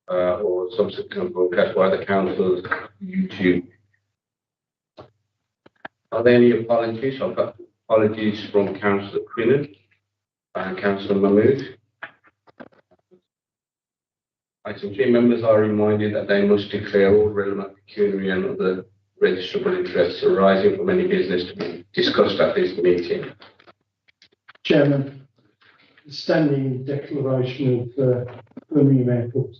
or subsequent broadcast by the council's YouTube. Are there any apologies? I've got apologies from Councillor Quinnan and Councillor Mahmood. Item 3, members are reminded that they must declare all relevant pecuniary and other registrable interests arising from any business to be discussed at this meeting. Chairman, standing declaration of Birmingham Airport.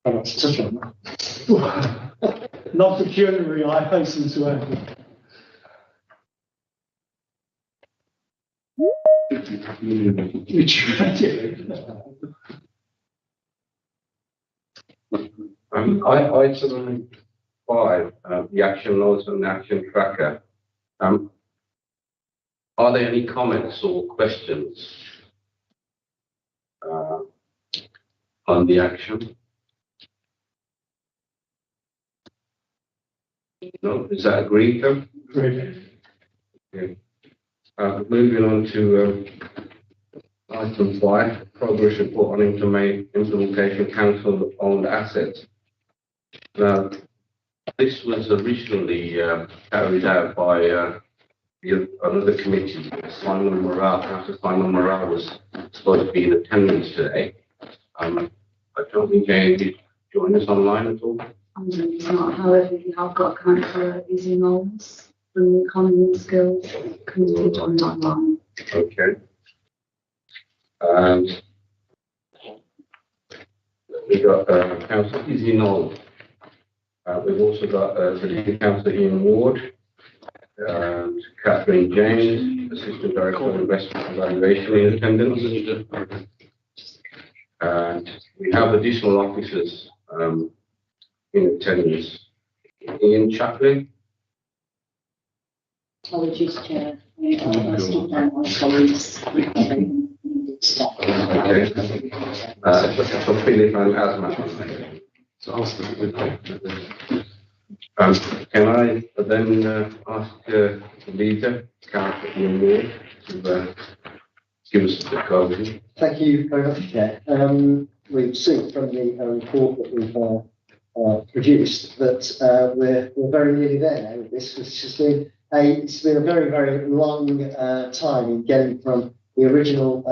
I'd like to touch on that. Not pecuniary, I hasten to add. Item 5, the action notes and the action tracker. Are there any comments or questions on the action? No, is that agreed though? Agreed. Okay. Moving on to item 5, progress report on implementation council owned assets. Now, this was originally carried out by another committee. Simon Morale, Councillor Simon Morale was supposed to be in attendance today. I don't think Jane did join us online at all. It's not. However, we have got Councillor Izzy Knowles from the Economy and Skills Committee joined online. Okay. And we got Councillor Izzy Knowles. We've also got the Councillor Ian Ward and Catherine James, Assistant Director of Investment Evaluation in attendance. And we have additional officers in attendance. Ian Chaplin. Apologies, Chair. That's not down my colleagues. Okay. So Philip and Asma. So can I then ask the leader, Councillor Ian Ward, to give us the code? Thank you very much, Chair. We've seen from the report that we've produced that we're very nearly there now with this. It's been a very, very long time in getting from the original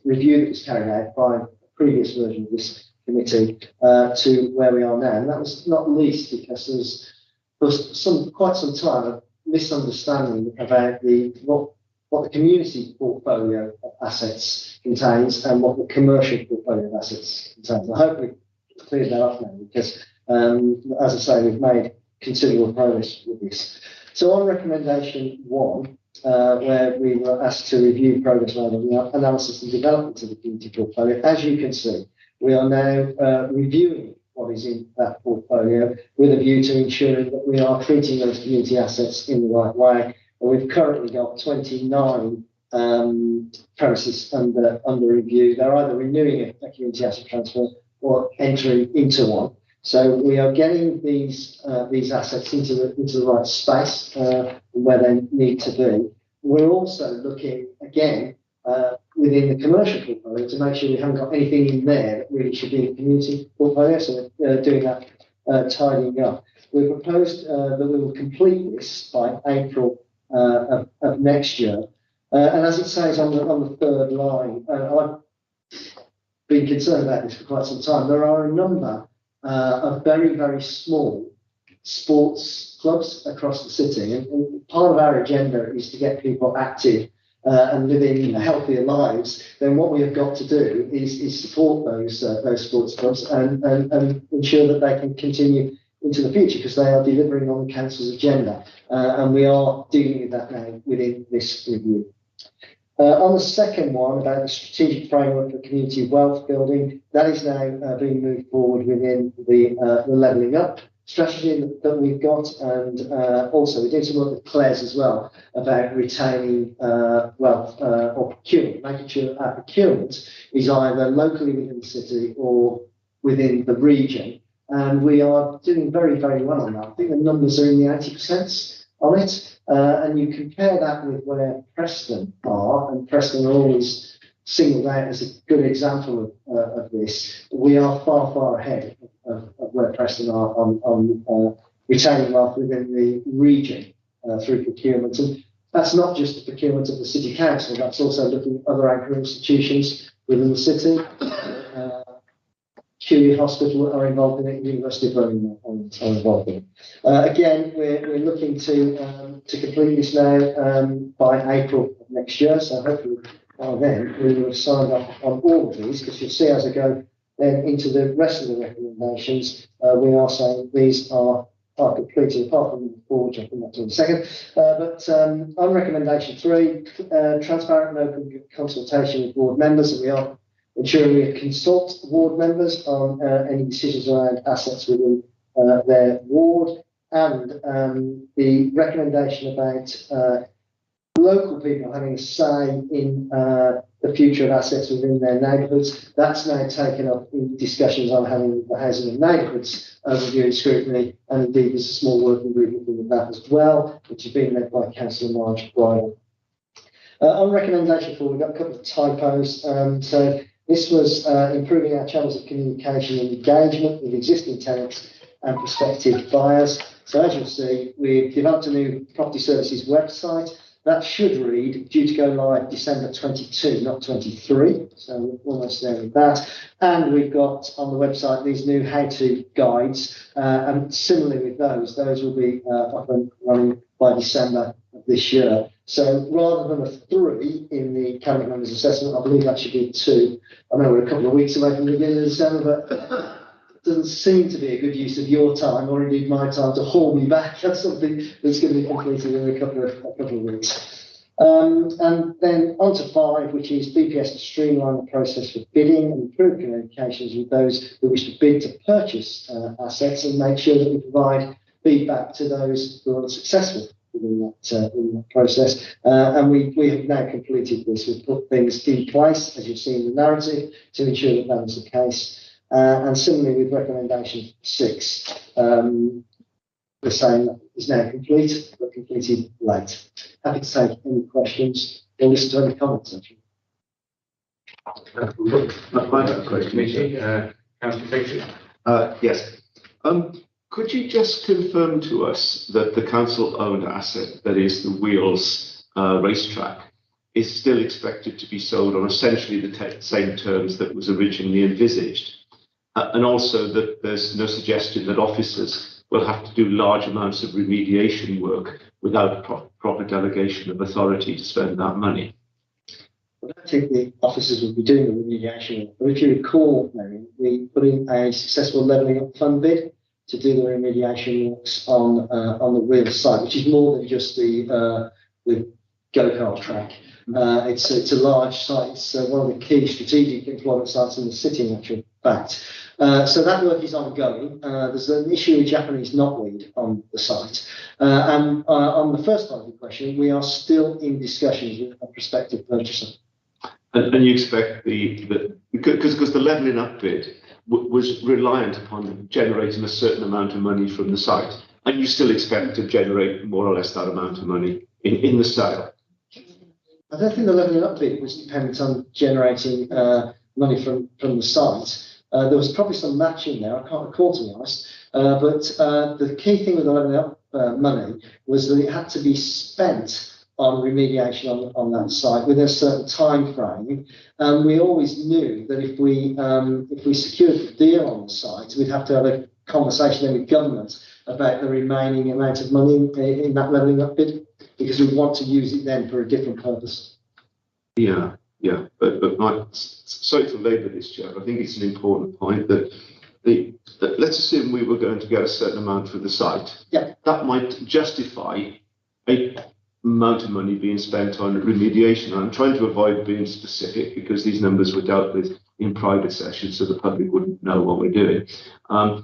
review that was carried out by a previous version of this committee to where we are now. And that was not least because there was quite some time of misunderstanding about what the community portfolio of assets contains and what the commercial portfolio of assets contains. I hope we've cleared that up now because, as I say, we've made considerable progress with this. So on recommendation 1, where we were asked to review progress made on the analysis and development of the community portfolio, as you can see, we are now reviewing what is in that portfolio with a view to ensuring that we are treating those community assets in the right way. And we've currently got 29 premises under review. They're either renewing a community asset transfer or entering into one. So we are getting these assets into the right space where they need to be. We're also looking again within the commercial portfolio to make sure we haven't got anything in there that really should be in the community portfolio. So we're doing that tidying up. We proposed that we will complete this by April of next year. And as it says on the third line, I've been concerned about this for quite some time. There are a number of very, very small sports clubs across the city. And part of our agenda is to get people active and living healthier lives. Then what we have got to do is support those sports clubs and ensure that they can continue into the future because they are delivering on the council's agenda. And we are dealing with that now within this review. On the second one about the strategic framework for community wealth building, that is now being moved forward within the levelling up strategy that we've got, and also we're doing some work with Claire's as well about retaining wealth or procurement, making sure our procurement is either locally within the city or within the region, and we are doing very, very well on that. I think the numbers are in the 80% on it. And you compare that with where Preston are, and Preston are always singled out as a good example of this. We are far ahead of where Preston are on retaining wealth within the region through procurement. And that's not just the procurement of the city council, that's also looking at other anchor institutions within the city. QE Hospital are involved in it, University of Birmingham are involved in it. Again, we're looking to complete this now by April of next year, so hopefully by then we will have signed off on all of these, because you'll see as I go then into the rest of the recommendations, we are saying these are completed, apart from the four, which I'll come back to in a second. But on recommendation 3, transparent and open consultation with board members, and we are ensuring we consult ward members on any decisions around assets within their ward, and the recommendation about local people having a say in the future of assets within their neighbourhoods. That's now taken up in discussions I'm having with the Housing and Neighbourhoods Review and Scrutiny, and indeed there's a small working group looking at that as well, which is being led by Councillor Marge Bridle. On recommendation 4, we've got a couple of typos. So this was improving our channels of communication and engagement with existing tenants and prospective buyers. So as you'll see, we've developed a new property services website. That should read, due to go live December 22, not 23. So we're almost there with that. And we've got on the website these new how-to guides. And similarly with those will be up and running by December of this year. So rather than a 3 in the cabinet members assessment, I believe that should be a 2. I know we're a couple of weeks away from the beginning of December, but it doesn't seem to be a good use of your time, or indeed my time, to haul me back. That's something that's going to be completed in a couple of weeks. And then on to 5, which is BPS to streamline the process for bidding and improve communications with those who wish to bid to purchase assets, and make sure that we provide feedback to those who are unsuccessful within that process. And we have now completed this. We've put things in place, as you've seen in the narrative, to ensure that that is the case. And similarly with recommendation 6, the same is now complete, but completed late. Happy to take any questions or listen to any comments, actually. Yes. Could you just confirm to us that the council-owned asset, that is the Wheels racetrack, is still expected to be sold on essentially the same terms that was originally envisaged? And also that there's no suggestion that officers will have to do large amounts of remediation work without proper delegation of authority to spend that money. I don't think the officers will be doing the remediation work, but if you recall, Mary, we put in a successful levelling up fund bid to do the remediation works on the Wheels site, which is more than just the go-kart track. It's a large site. It's one of the key strategic employment sites in the city, in actual fact. So that work is ongoing. There's an issue with Japanese knotweed on the site. And on the first part of the question, we are still in discussions with a prospective purchaser. And you expect because the levelling up bid was reliant upon generating a certain amount of money from the site, and you still expect to generate more or less that amount of money in the sale? I don't think the levelling up bid was dependent on generating money from the site. There was probably some matching there, I can't recall, to be honest. But the key thing with the levelling up money was that it had to be spent on remediation on that site within a certain time frame. And we always knew that if we secured the deal on the site, we'd have to have a conversation then with government about the remaining amount of money in that levelling up bid, because we want to use it then for a different purpose. Yeah. But sorry to labour this, Chair. I think it's an important point that let's assume we were going to get a certain amount for the site. Yeah. That might justify a amount of money being spent on remediation. I'm trying to avoid being specific because these numbers were dealt with in private sessions, so the public wouldn't know what we're doing. Now,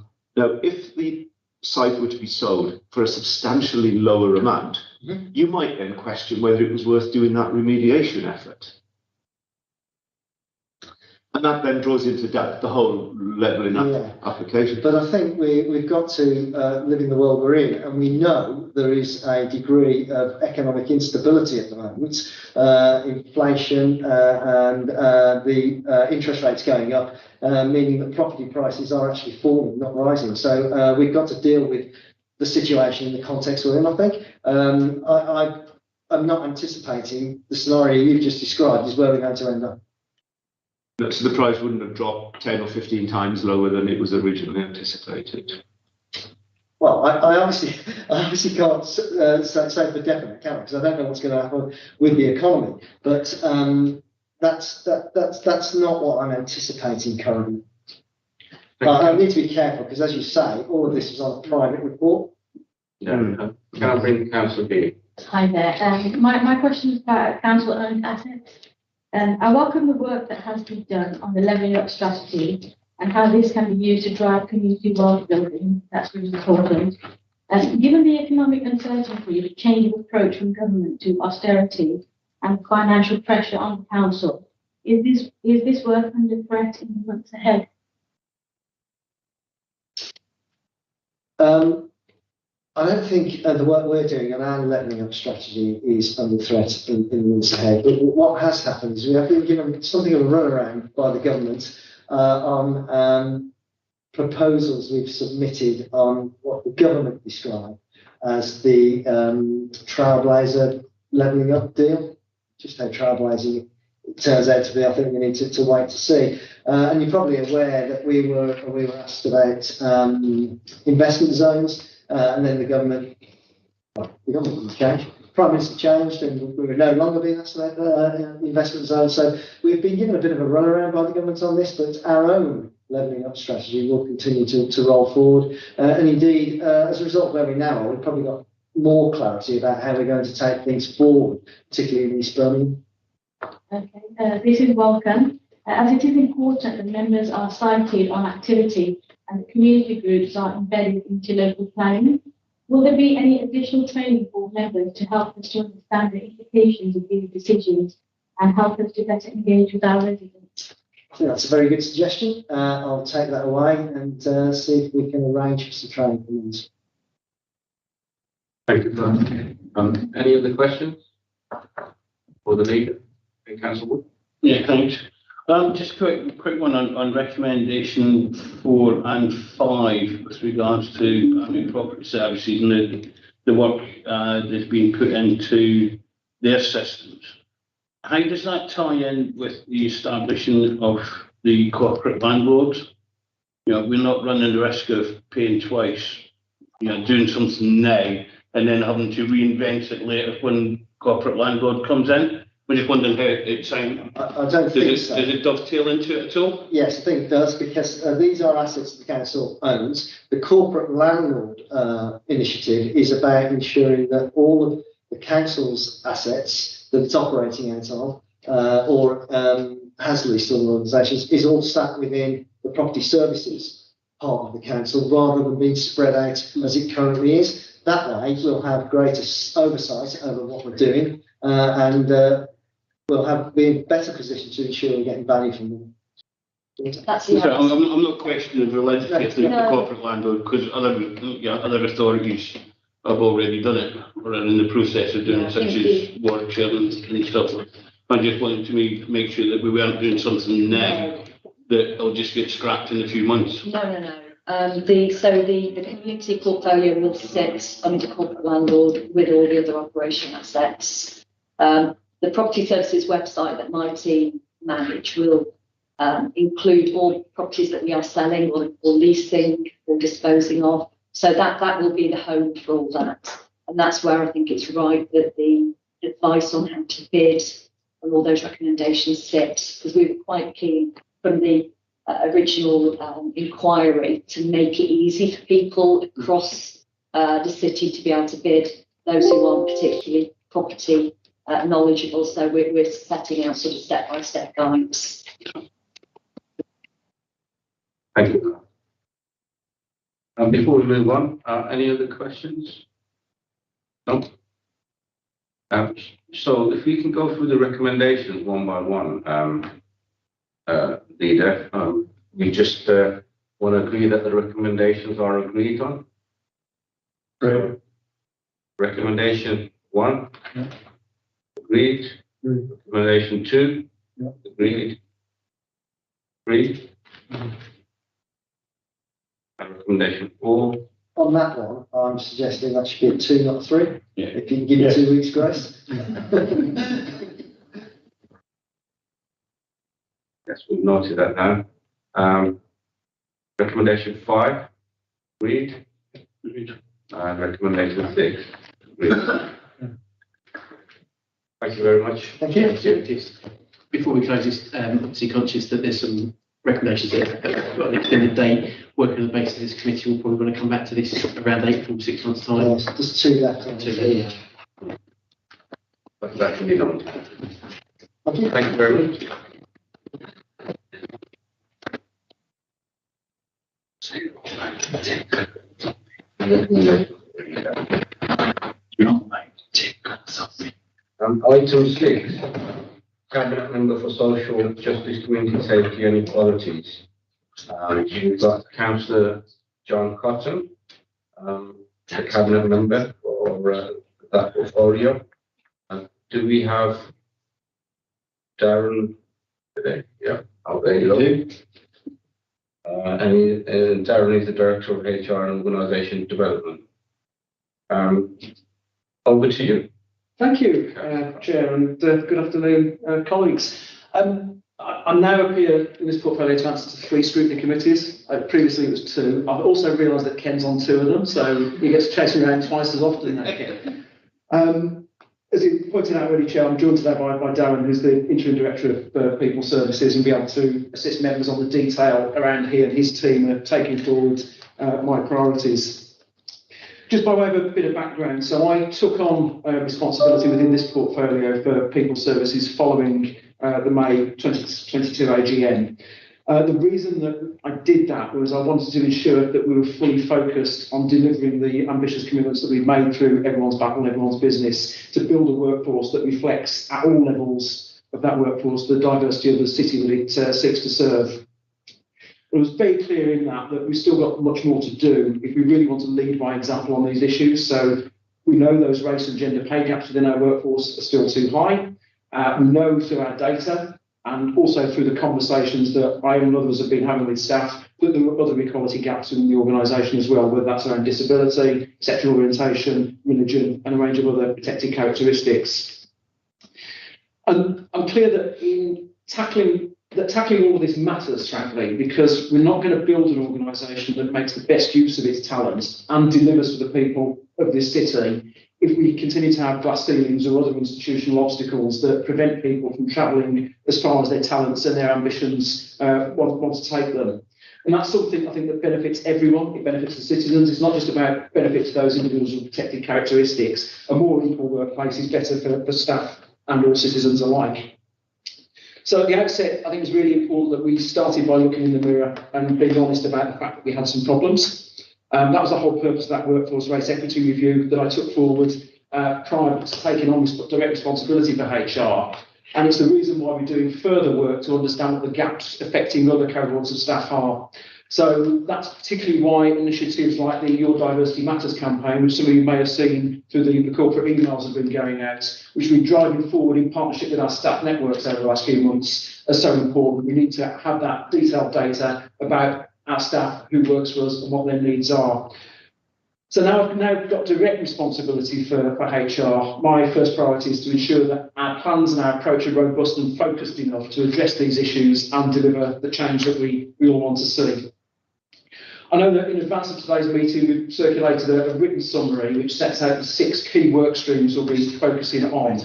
if the site were to be sold for a substantially lower amount, you might then question whether it was worth doing that remediation effort. And that then draws into the whole levelling up Yeah. application. But I think we've got to live in the world we're in, and we know there is a degree of economic instability at the moment, inflation and the interest rates going up, meaning that property prices are actually falling, not rising. So we've got to deal with the situation in the context we're in, I think. I'm not anticipating the scenario you've just described is where we're going to end up. So the price wouldn't have dropped 10 or 15 times lower than it was originally anticipated. Well, I obviously can't say for definite, can I? Because I don't know what's going to happen with the economy. But that's not what I'm anticipating currently. I need to be careful because, as you say, all of this is on a private report. Yeah. Can I bring the council here? Hi there. My question is about council-owned assets. I welcome the work that has been done on the levelling up strategy and how this can be used to drive community wealth building. That's really important. Given the economic uncertainty, the change of approach from government to austerity and financial pressure on the council, is this work under threat in the months ahead? I don't think the work we're doing on our levelling up strategy is under threat in the months ahead. But what has happened is we have been given something of a runaround by the government on proposals we've submitted on what the government described as the Trailblazer levelling up deal. Just how trailblazing it turns out to be, I think we need to wait to see. And you're probably aware that we were asked about investment zones. And then the government changed. Prime Minister changed, and we were no longer being asked about investment zones. So we've been given a bit of a runaround by the government on this, but our own levelling up strategy will continue to roll forward. And indeed, as a result of where we now are, we've probably got more clarity about how we're going to take things forward, particularly in East Birmingham. Okay, this is welcome. As it is important that members are cited on activity and the community groups are embedded into local planning, will there be any additional training for members to help us to understand the implications of these decisions and help us to better engage with our residents? I think that's a very good suggestion. I'll take that away and see if we can arrange for some training for members. Thank you. Any other questions for the leader? Councillor Wood? Yeah, thanks. Just a quick one on recommendation 4 and 5 with regards to property services and the work that's been put into their systems. How does that tie in with the establishing of the corporate landlords? You know, we're not running the risk of paying twice, you know, doing something now and then having to reinvent it later when corporate landlord comes in. We're just wondering how it sounds. I don't think so. Does it dovetail into it at all? Yes, I think it does, because these are assets the council owns. The corporate landlord initiative is about ensuring that all of the council's assets that it's operating out of or has leased on organisations is all sat within the property services part of the council rather than being spread out as it currently is. That way we'll have greater oversight over what we're doing and we'll be in a better position to ensure we're getting value from them. That's the So I'm not questioning the validity of the No. corporate landlord because other authorities have already done it or are in the process of doing it, such as Warwickshire and stuff. I just wanted to make sure that we weren't doing something now that will just get scrapped in a few months. No. The community portfolio will sit under corporate landlord with all the other operation assets. The property services website that my team manage will include all properties that we are selling or leasing or disposing of. So that will be the home for all that. And that's where I think it's right that the advice on how to bid and all those recommendations sit, because we were quite keen from the original inquiry to make it easy for people across the city to be able to bid, those who aren't particularly property knowledgeable. So we're setting out sort of step-by-step guides. Thank you. Before we move on, any other questions? No? So if we can go through the recommendations one by one. leader. We just want to agree that the recommendations are agreed on. Right. Recommendation 1, agreed. Agreed. Recommendation 2, Yeah. agreed. Agreed. And recommendation 4. On that one, I'm suggesting that should be a 2, not 3. Yeah. If you can give me Yeah. 2 weeks grace. Yes, we've noted that now. Recommendation 5, agreed. And recommendation 6, agreed. Thank you very much. Thank you. Before we close this, obviously conscious that there's some recommendations that have got an extended date. Working on the basis of this committee, we'll probably want to come back to this around April, 6 months' time. Yes, there's 2 left. on Two the- left. That can be done. Thank you. Thank you very much. Item 6, Cabinet Member for Social Justice, Community Safety and Equalities. We've got Councillor John Cotton, the Cabinet Member for that portfolio. Do we have Darren today? Yeah, oh, there you go. And Darren is the Director of HR and Organisation Development. Over to you. Thank you, Chair, and good afternoon, colleagues. I now appear in this portfolio to answer to 3 scrutiny committees. Previously it was 2. I've also realised that Ken's on 2 of them, so he gets chased around twice as often now, Ken. As you pointed out already, Chair, I'm joined today by Darren, who's the Interim Director of People Services, and be able to assist members on the detail around here and his team are taking forward my priorities. Just by way of a bit of background, so I took on responsibility within this portfolio for People Services following the May 2022 AGM. The reason that I did that was I wanted to ensure that we were fully focused on delivering the ambitious commitments that we've made through Everyone's Battle, Everyone's Business to build a workforce that reflects at all levels of that workforce the diversity of the city that it seeks to serve. It was very clear in that we've still got much more to do if we really want to lead by example on these issues. So we know those race and gender pay gaps within our workforce are still too high. We know through our data and also through the conversations that I and others have been having with staff that there are other equality gaps in the organisation as well, whether that's around disability, sexual orientation, religion, and a range of other protected characteristics. And I'm clear that in tackling all of this matters, frankly, because we're not going to build an organisation that makes the best use of its talent and delivers for the people of this city if we continue to have glass ceilings or other institutional obstacles that prevent people from travelling as far as their talents and their ambitions want to take them. And that's something I think that benefits everyone. It benefits the citizens. It's not just about benefit to those individuals with protected characteristics. A more equal workplace is better for staff and all citizens alike. So at the outset, I think it's really important that we started by looking in the mirror and being honest about the fact that we had some problems. That was the whole purpose of that workforce race equity review that I took forward prior to taking on direct responsibility for HR. And it's the reason why we're doing further work to understand what the gaps affecting other cohorts of staff are. So that's particularly why initiatives like the Your Diversity Matters campaign, which some of you may have seen through the corporate emails have been going out, which we're driving forward in partnership with our staff networks over the last few months, are so important. We need to have that detailed data about our staff, who works for us and what their needs are. So now I've now got direct responsibility for HR. My first priority is to ensure that our plans and our approach are robust and focused enough to address these issues and deliver the change that we all want to see. I know that in advance of today's meeting, we've circulated a written summary which sets out the 6 key work streams we'll be focusing on.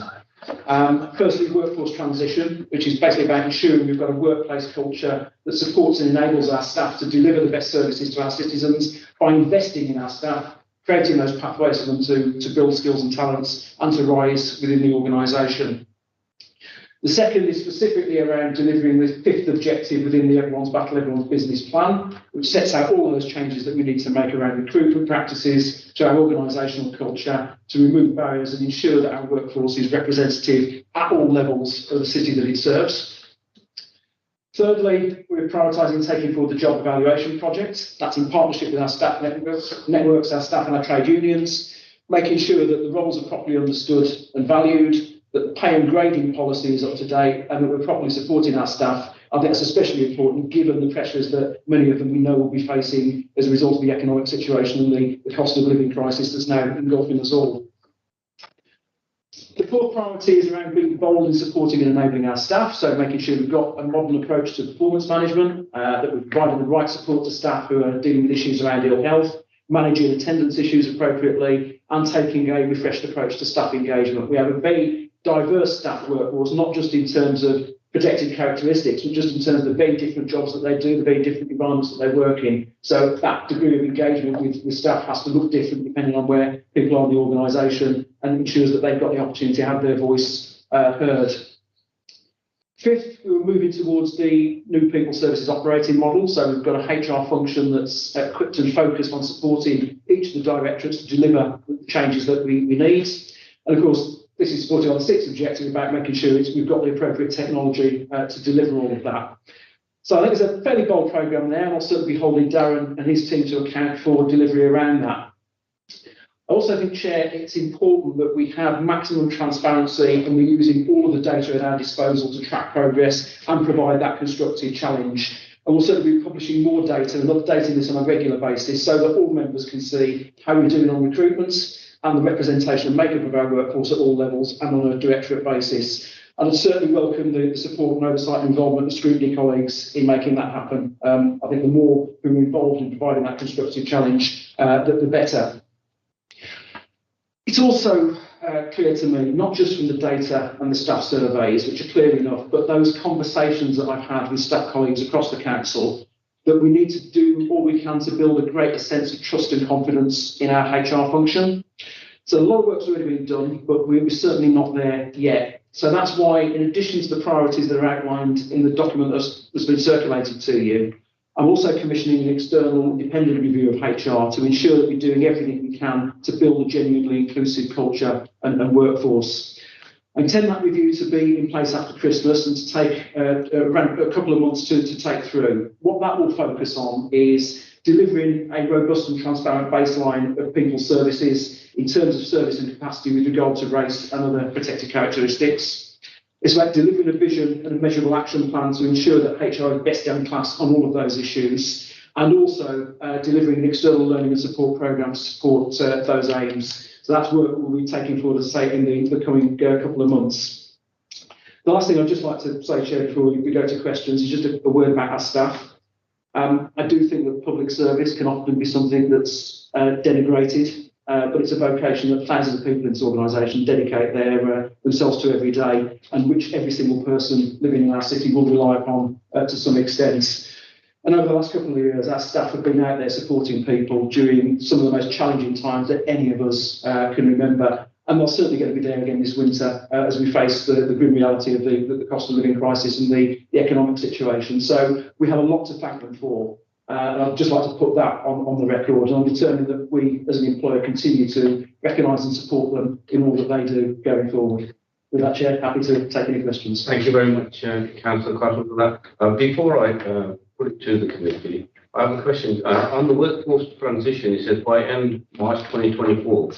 Firstly, workforce transition, which is basically about ensuring we've got a workplace culture that supports and enables our staff to deliver the best services to our citizens by investing in our staff, creating those pathways for them to build skills and talents and to rise within the organisation. The second is specifically around delivering the 5th objective within the Everyone's Battle, Everyone's Business plan, which sets out all those changes that we need to make around recruitment practices, to our organisational culture, to remove barriers and ensure that our workforce is representative at all levels of the city that it serves. Thirdly, we're prioritising taking forward the job evaluation project. That's in partnership with our staff networks, our staff and our trade unions, making sure that the roles are properly understood and valued, that the pay and grading policy is up to date, and that we're properly supporting our staff. I think that's especially important given the pressures that many of them we know will be facing as a result of the economic situation and the cost of living crisis that's now engulfing us all. The fourth priority is around being bold in supporting and enabling our staff, so making sure we've got a modern approach to performance management, that we're providing the right support to staff who are dealing with issues around ill health, managing attendance issues appropriately, and taking a refreshed approach to staff engagement. We have a very diverse staff workforce, not just in terms of protected characteristics, but just in terms of the very different jobs that they do, the very different environments that they work in. So that degree of engagement with staff has to look different depending on where people are in the organisation, and ensures that they've got the opportunity to have their voice heard. Fifth, we're moving towards the new people services operating model. So we've got a HR function that's equipped and focused on supporting each of the directorates to deliver the changes that we need. And of course, this is supported on the sixth objective about making sure we've got the appropriate technology to deliver all of that. So I think it's a fairly bold programme there, and I'll certainly be holding Darren and his team to account for delivery around that. I also think, Chair, it's important that we have maximum transparency and we're using all of the data at our disposal to track progress and provide that constructive challenge. And we'll certainly be publishing more data and updating this on a regular basis so that all members can see how we're doing on recruitments and the representation and makeup of our workforce at all levels and on a directorate basis. And I'd certainly welcome the support and oversight and involvement of Scrutiny colleagues in making that happen. I think the more we're involved in providing that constructive challenge, the better. It's also clear to me, not just from the data and the staff surveys, which are clear enough, but those conversations that I've had with staff colleagues across the council, that we need to do all we can to build a greater sense of trust and confidence in our HR function. So a lot of work's already been done, but we're certainly not there yet. So that's why, in addition to the priorities that are outlined in the document that's been circulated to you, I'm also commissioning an external independent review of HR to ensure that we're doing everything we can to build a genuinely inclusive culture and workforce. I intend that review to be in place after Christmas and to take around a couple of months to take through. What that will focus on is delivering a robust and transparent baseline of people services in terms of service and capacity with regard to race and other protected characteristics. It's about delivering a vision and a measurable action plan to ensure that HR is best in class on all of those issues, and also delivering an external learning and support programme to support those aims. So that's work we'll be taking forward, as I say, in the coming couple of months. The last thing I'd just like to say, Chair, before we go to questions, is just a word about our staff. I do think that public service can often be something that's denigrated, but it's a vocation that thousands of people in this organisation dedicate themselves to every day, and which every single person living in our city will rely upon to some extent. And over the last couple of years, our staff have been out there supporting people during some of the most challenging times that any of us can remember. And they're certainly going to be there again this winter as we face the grim reality of the cost of living crisis and the economic situation. So we have a lot to thank them for. And I'd just like to put that on the record. And I'm determined that we, as an employer, continue to recognise and support them in all that they do going forward. With that, Chair, happy to take any questions. Thank you very much, Councillor Cotton, for that. Before I put it to the committee, I have a question. On the workforce transition, it says by end March 2024,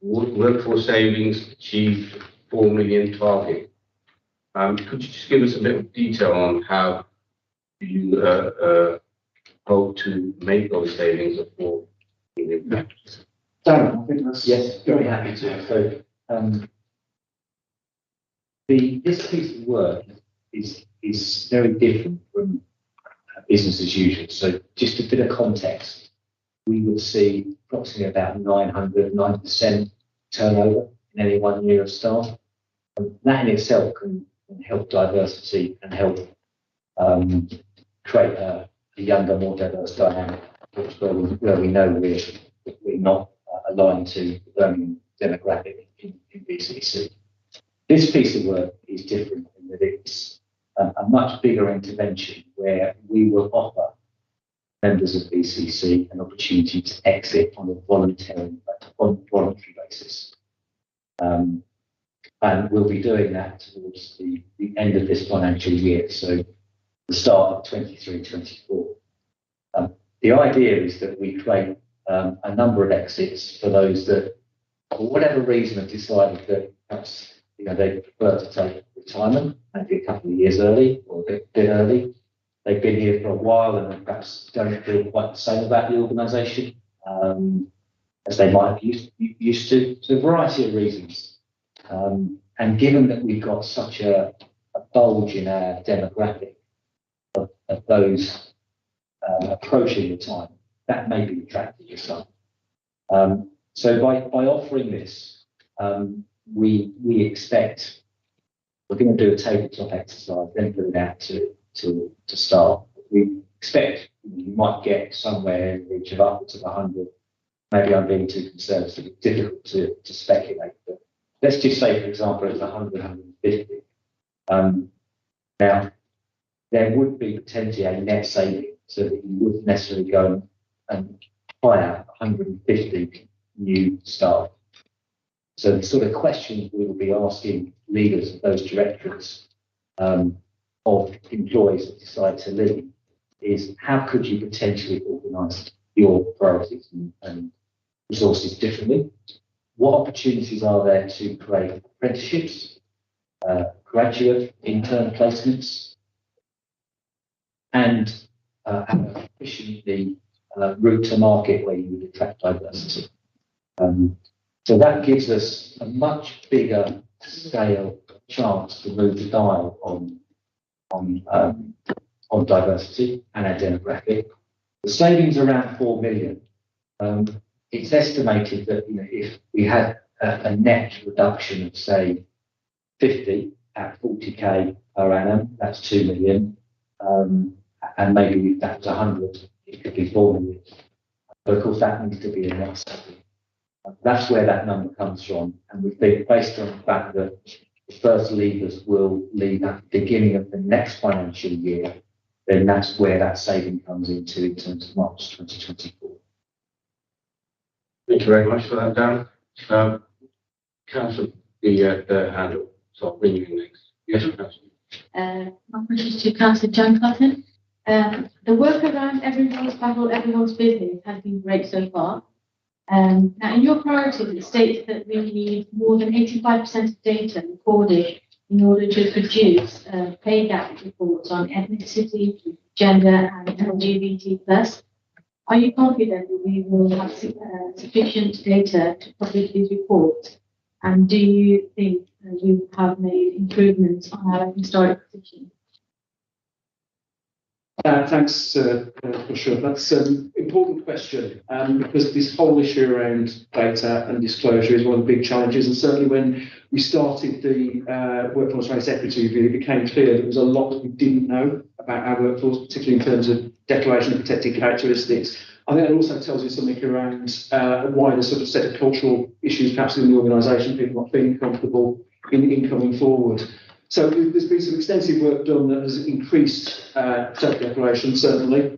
workforce savings achieve 4 million target. Could you just give us a bit of detail on how you hope to make those savings of 4 million? Darren, I think that's... Yes, very happy to. So this piece of work is very different from business as usual. So just a bit of context, we would see approximately about 900% turnover in any 1 year of staff. And that in itself can help diversity and help create a younger, more diverse dynamic, where we know we're not aligned to the Birmingham demographic in BCC. This piece of work is different in that it's a much bigger intervention where we will offer members of BCC an opportunity to exit on a voluntary basis. And we'll be doing that towards the end of this financial year. So the start of 23-24. The idea is that we create a number of exits for those that, for whatever reason, have decided that perhaps they prefer to take retirement, maybe a couple of years early or a bit early. They've been here for a while and perhaps don't feel quite the same about the organisation as they might have used to a variety of reasons. And given that we've got such a bulge in our demographic of those approaching retirement, that may be attractive to some. So by offering this, we expect we're going to do a tabletop exercise, then put it out to start. We expect you might get somewhere in the reach of upwards of 100. Maybe I'm being too conservative. It's difficult to speculate, but let's just say, for example, it's 100, 150. Now, there would be potentially a net saving, so that you wouldn't necessarily go and hire 150 new staff. So the sort of questions we will be asking leaders of those directorates of employees that decide to leave is, how could you potentially organise your priorities and resources differently? What opportunities are there to create apprenticeships, graduate intern placements, and have an efficiently route to market where you would attract diversity? So that gives us a much bigger scale chance to move the dial on diversity and our demographic. The savings around 4 million. It's estimated that if we had a net reduction of, say, 50 at 40k per annum, that's 2 million. And maybe if that was 100, it could be 4 million. But of course, that needs to be a net saving. That's where that number comes from. And we think, based on the fact that the first leavers will leave at the beginning of the next financial year, then that's where that saving comes into in terms of March 2024. Thank you very much for that, Dan. Councillor, the hand up. So I'll bring you in next. Yes, Councillor. My question is to Councillor John Cotton. The work around everyone's battle, everyone's business has been great so far. Now, in your priorities, it states that we need more than 85% of data recorded in order to produce pay gap reports on ethnicity, gender, and LGBT+. Are you confident that we will have sufficient data to publish these reports? And do you think you have made improvements on our historic position? Thanks, for sure. That's an important question because this whole issue around data and disclosure is one of the big challenges. And certainly when we started the Workforce Race Equity Review, it became clear that there was a lot that we didn't know about our workforce, particularly in terms of declaration of protected characteristics. I think it also tells you something around a wider sort of set of cultural issues, perhaps in the organisation, people not feeling comfortable in coming forward. So there's been some extensive work done that has increased self-declaration, certainly.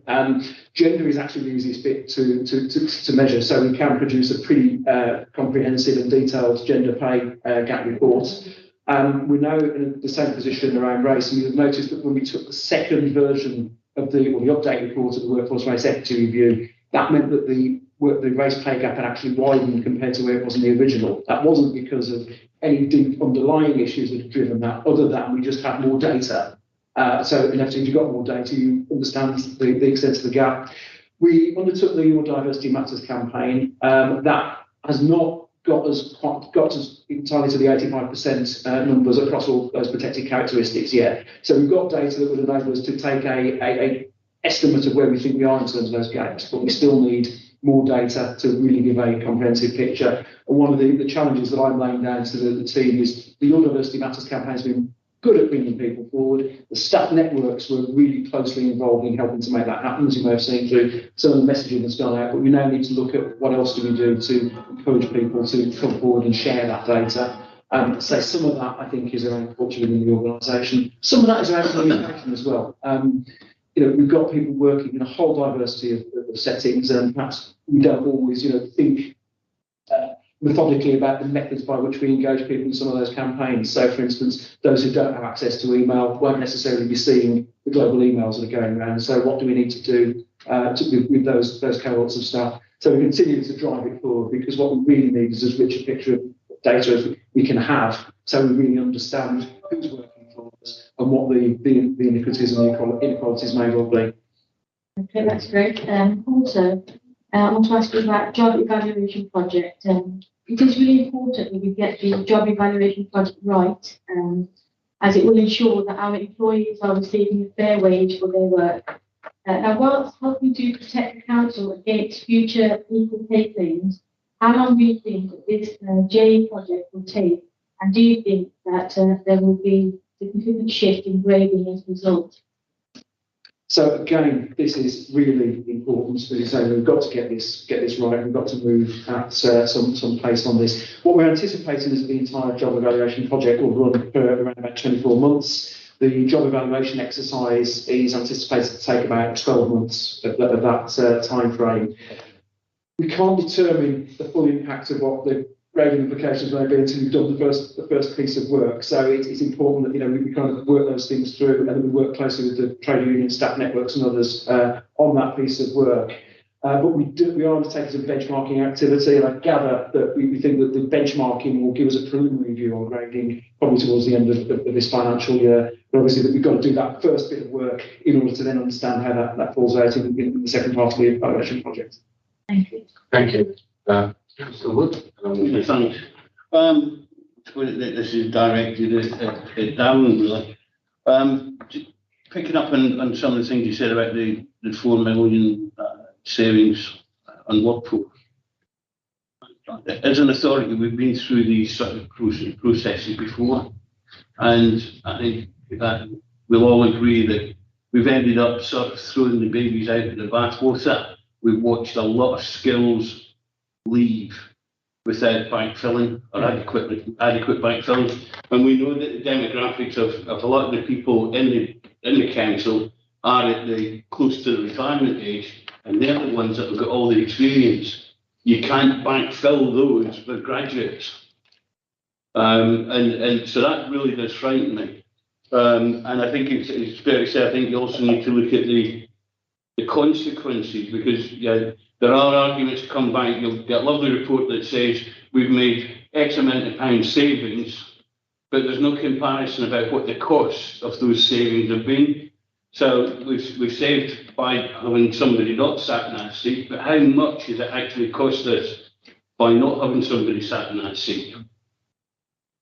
Gender is actually the easiest bit to measure, so we can produce a pretty comprehensive and detailed gender pay gap report. We're now in the same position around race, and you've noticed that when we took the second version of the update report of the Workforce Race Equity Review, that meant that the race pay gap had actually widened compared to where it was in the original. That wasn't because of any deep underlying issues that have driven that, other than we just had more data. So inevitably, if you've got more data, you understand the extent of the gap. We undertook the Your Diversity Matters campaign. That has not got us entirely to the 85% numbers across all those protected characteristics yet. So we've got data that would enable us to take a estimate of where we think we are in terms of those gaps, but we still need more data to really give a comprehensive picture. And one of the challenges that I'm laying down to the team is the Your Diversity Matters campaign has been good at bringing people forward. The staff networks were really closely involved in helping to make that happen, as you may have seen through some of the messaging that's gone out. But we now need to look at what else do we do to encourage people to come forward and share that data. So some of that, I think, is around culture within the organisation. Some of that is around communication as well. We've got people working in a whole diversity of settings, and perhaps we don't always, think methodically about the methods by which we engage people in some of those campaigns. So, for instance, those who don't have access to email won't necessarily be seeing the global emails that are going around. So, what do we need to do with those cohorts of staff? So, we continue to drive it forward, because what we really need is as rich a picture of data as we can have, so we really understand who's working for us and what the inequities and the inequalities may well be. Okay, that's great. Also, I want to ask you about job evaluation project. It is really important that we get the job evaluation project right, as it will ensure that our employees are receiving a fair wage for their work. Now, whilst helping to protect the council against future equal pay claims, how long do you think that this JE project will take? And do you think that there will be a significant shift in grading as a result? So again, this is really important. As you say, we've got to get this right. We've got to move at some pace on this. What we're anticipating is that the entire job evaluation project will run for around about 24 months. The job evaluation exercise is anticipated to take about 12 months of that time frame. We can't determine the full impact of what the grading implications may be until we've done the first piece of work. So it's important that we kind of work those things through, and then we work closely with the trade union, staff networks, and others on that piece of work. But we are undertaking some benchmarking activity, and I gather that we think that the benchmarking will give us a preliminary view on grading probably towards the end of this financial year. But obviously, that we've got to do that first bit of work in order to then understand how that falls out in the second part of the evaluation project. Thank you. Thank you. Mr. Wood. Thanks. This is directed at Darren, really. Picking up on some of the things you said about the 4 million savings on workforce. As an authority, we've been through these sort of processes before, and I think that we'll all agree that we've ended up sort of throwing the babies out of the bathwater. We've watched a lot of skills leave without backfilling or adequate backfilling, and we know that the demographics of a lot of the people in the council are at the close to the retirement age, and they're the ones that have got all the experience. You can't backfill those with graduates, and so that really does frighten me. And I think it's fair to say I think you also need to look at the consequences, because there are arguments to come back. You'll get a lovely report that says we've made X amount of pounds savings, but there's no comparison about what the cost of those savings have been. So we've saved by having somebody not sat in that seat, but how much has it actually cost us by not having somebody sat in that seat?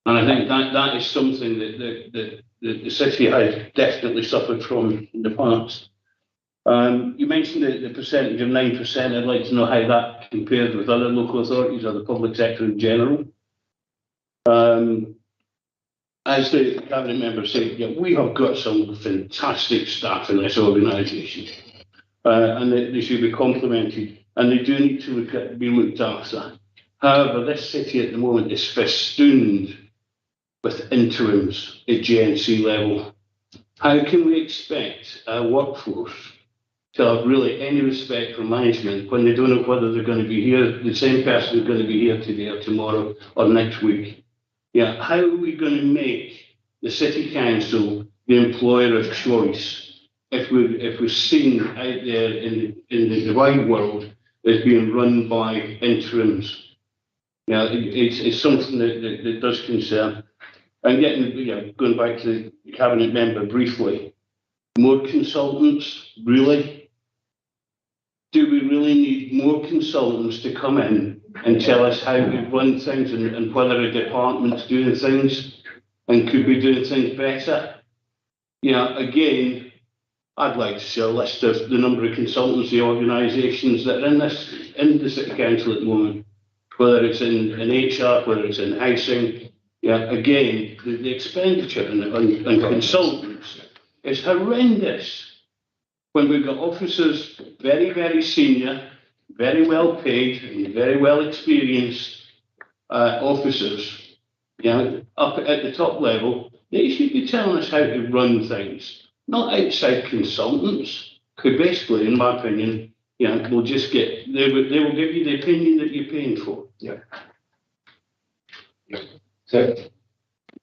And I think that is something that the city has definitely suffered from in the past. You mentioned the percentage of 9%. I'd like to know how that compares with other local authorities or the public sector in general. As the cabinet member said, we have got some fantastic staff in this organisation, and they should be complimented, and they do need to be looked after. However, this city at the moment is festooned with interims at GNC level. How can we expect our workforce to have really any respect for management when they don't know whether they're going to be here, the same person is going to be here today or tomorrow or next week? How are we going to make the city council the employer of choice if we're seen out there in the wide world as being run by interims? It's something that does concern. And going back to the cabinet member briefly, more consultants, really? Do we really need more consultants to come in and tell us how we run things and whether a department's doing things and could be doing things better? Again, I'd like to see a list of the number of consultancy organisations that are in the City Council at the moment, whether it's in HR, whether it's in housing. Again, the expenditure on consultants is horrendous. When we've got officers very, very senior, very well paid, and very well experienced officers, up at the top level, they should be telling us how to run things, not outside consultants, who basically, in my opinion, will just they will give you the opinion that you're paying for. So,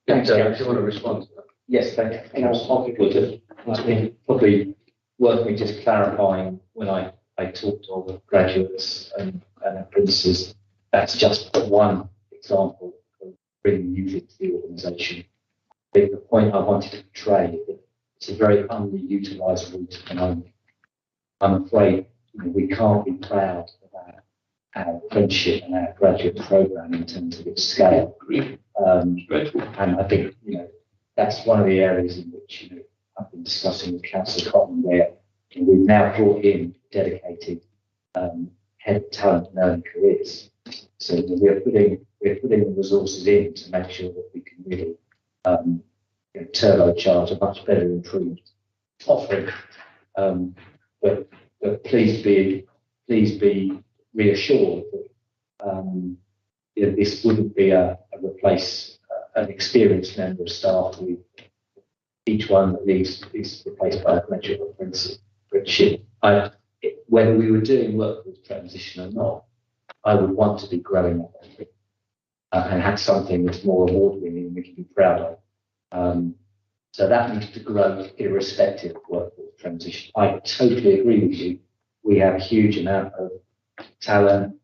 Peter, if you want to respond to that. yes, thank you. I'll be good. I think probably worth me just clarifying when I talk to all the graduates and apprentices, that's just one example of bringing youth into the organisation. The point I wanted to portray is that it's a very underutilised route at the moment. I'm afraid we can't be proud about our apprenticeship and our graduate programme in terms of its scale. And I think that's one of the areas in which I've been discussing with Councillor Cotton, where we've now brought in dedicated head of talent and early careers. So we're putting the resources in to make sure that we can really turbocharge a much better improved offering. But please be reassured that this wouldn't be a replace an experienced member of staff with each one that leaves is replaced by a graduate apprenticeship. Whether we were doing work with transition or not, I would want to be growing that and have something that's more award-winning and we can be proud of. So that needs to grow irrespective of workforce transition. I totally agree with you. We have a huge amount of talent,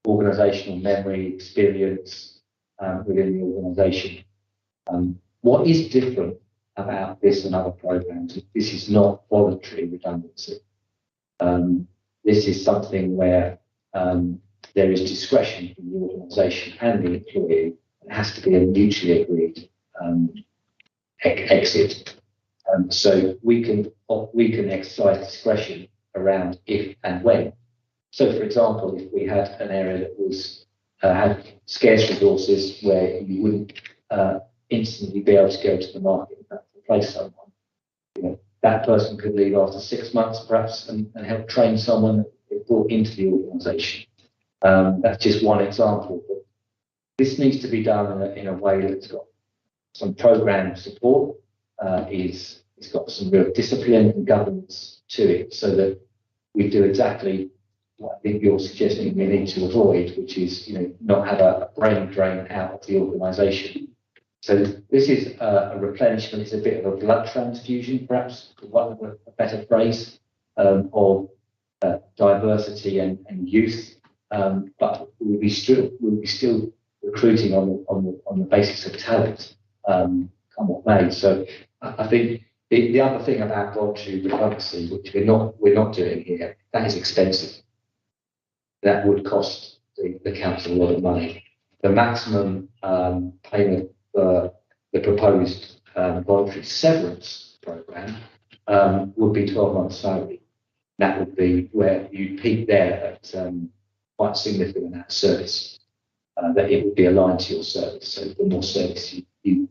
organisational memory, experience within the organisation. What is different about this and other programmes is this is not voluntary redundancy. This is something where there is discretion from the organisation and the employee. It has to be a mutually agreed exit. So we can exercise discretion around if and when. So, for example, if we had an area that was had scarce resources where you wouldn't instantly be able to go to the market and replace someone, that person could leave after 6 months, perhaps, and help train someone that they brought into the organisation. That's just one example. But this needs to be done in a way that's got some programme support, it's got some real discipline and governance to it, so that we do exactly what I think you're suggesting we need to avoid, which is not have a brain drain out of the organisation. So this is a replenishment. It's a bit of a blood transfusion, perhaps, for want of a better phrase, of diversity and youth. But we'll be still recruiting on the basis of talent, come what may. So I think the other thing about voluntary redundancy, which we're not doing here, that is expensive. That would cost the council a lot of money. The maximum payment for the proposed voluntary severance programme would be 12 months' salary. That would be where you'd peak there at quite significant amount of service. That it would be aligned to your service. So the more service you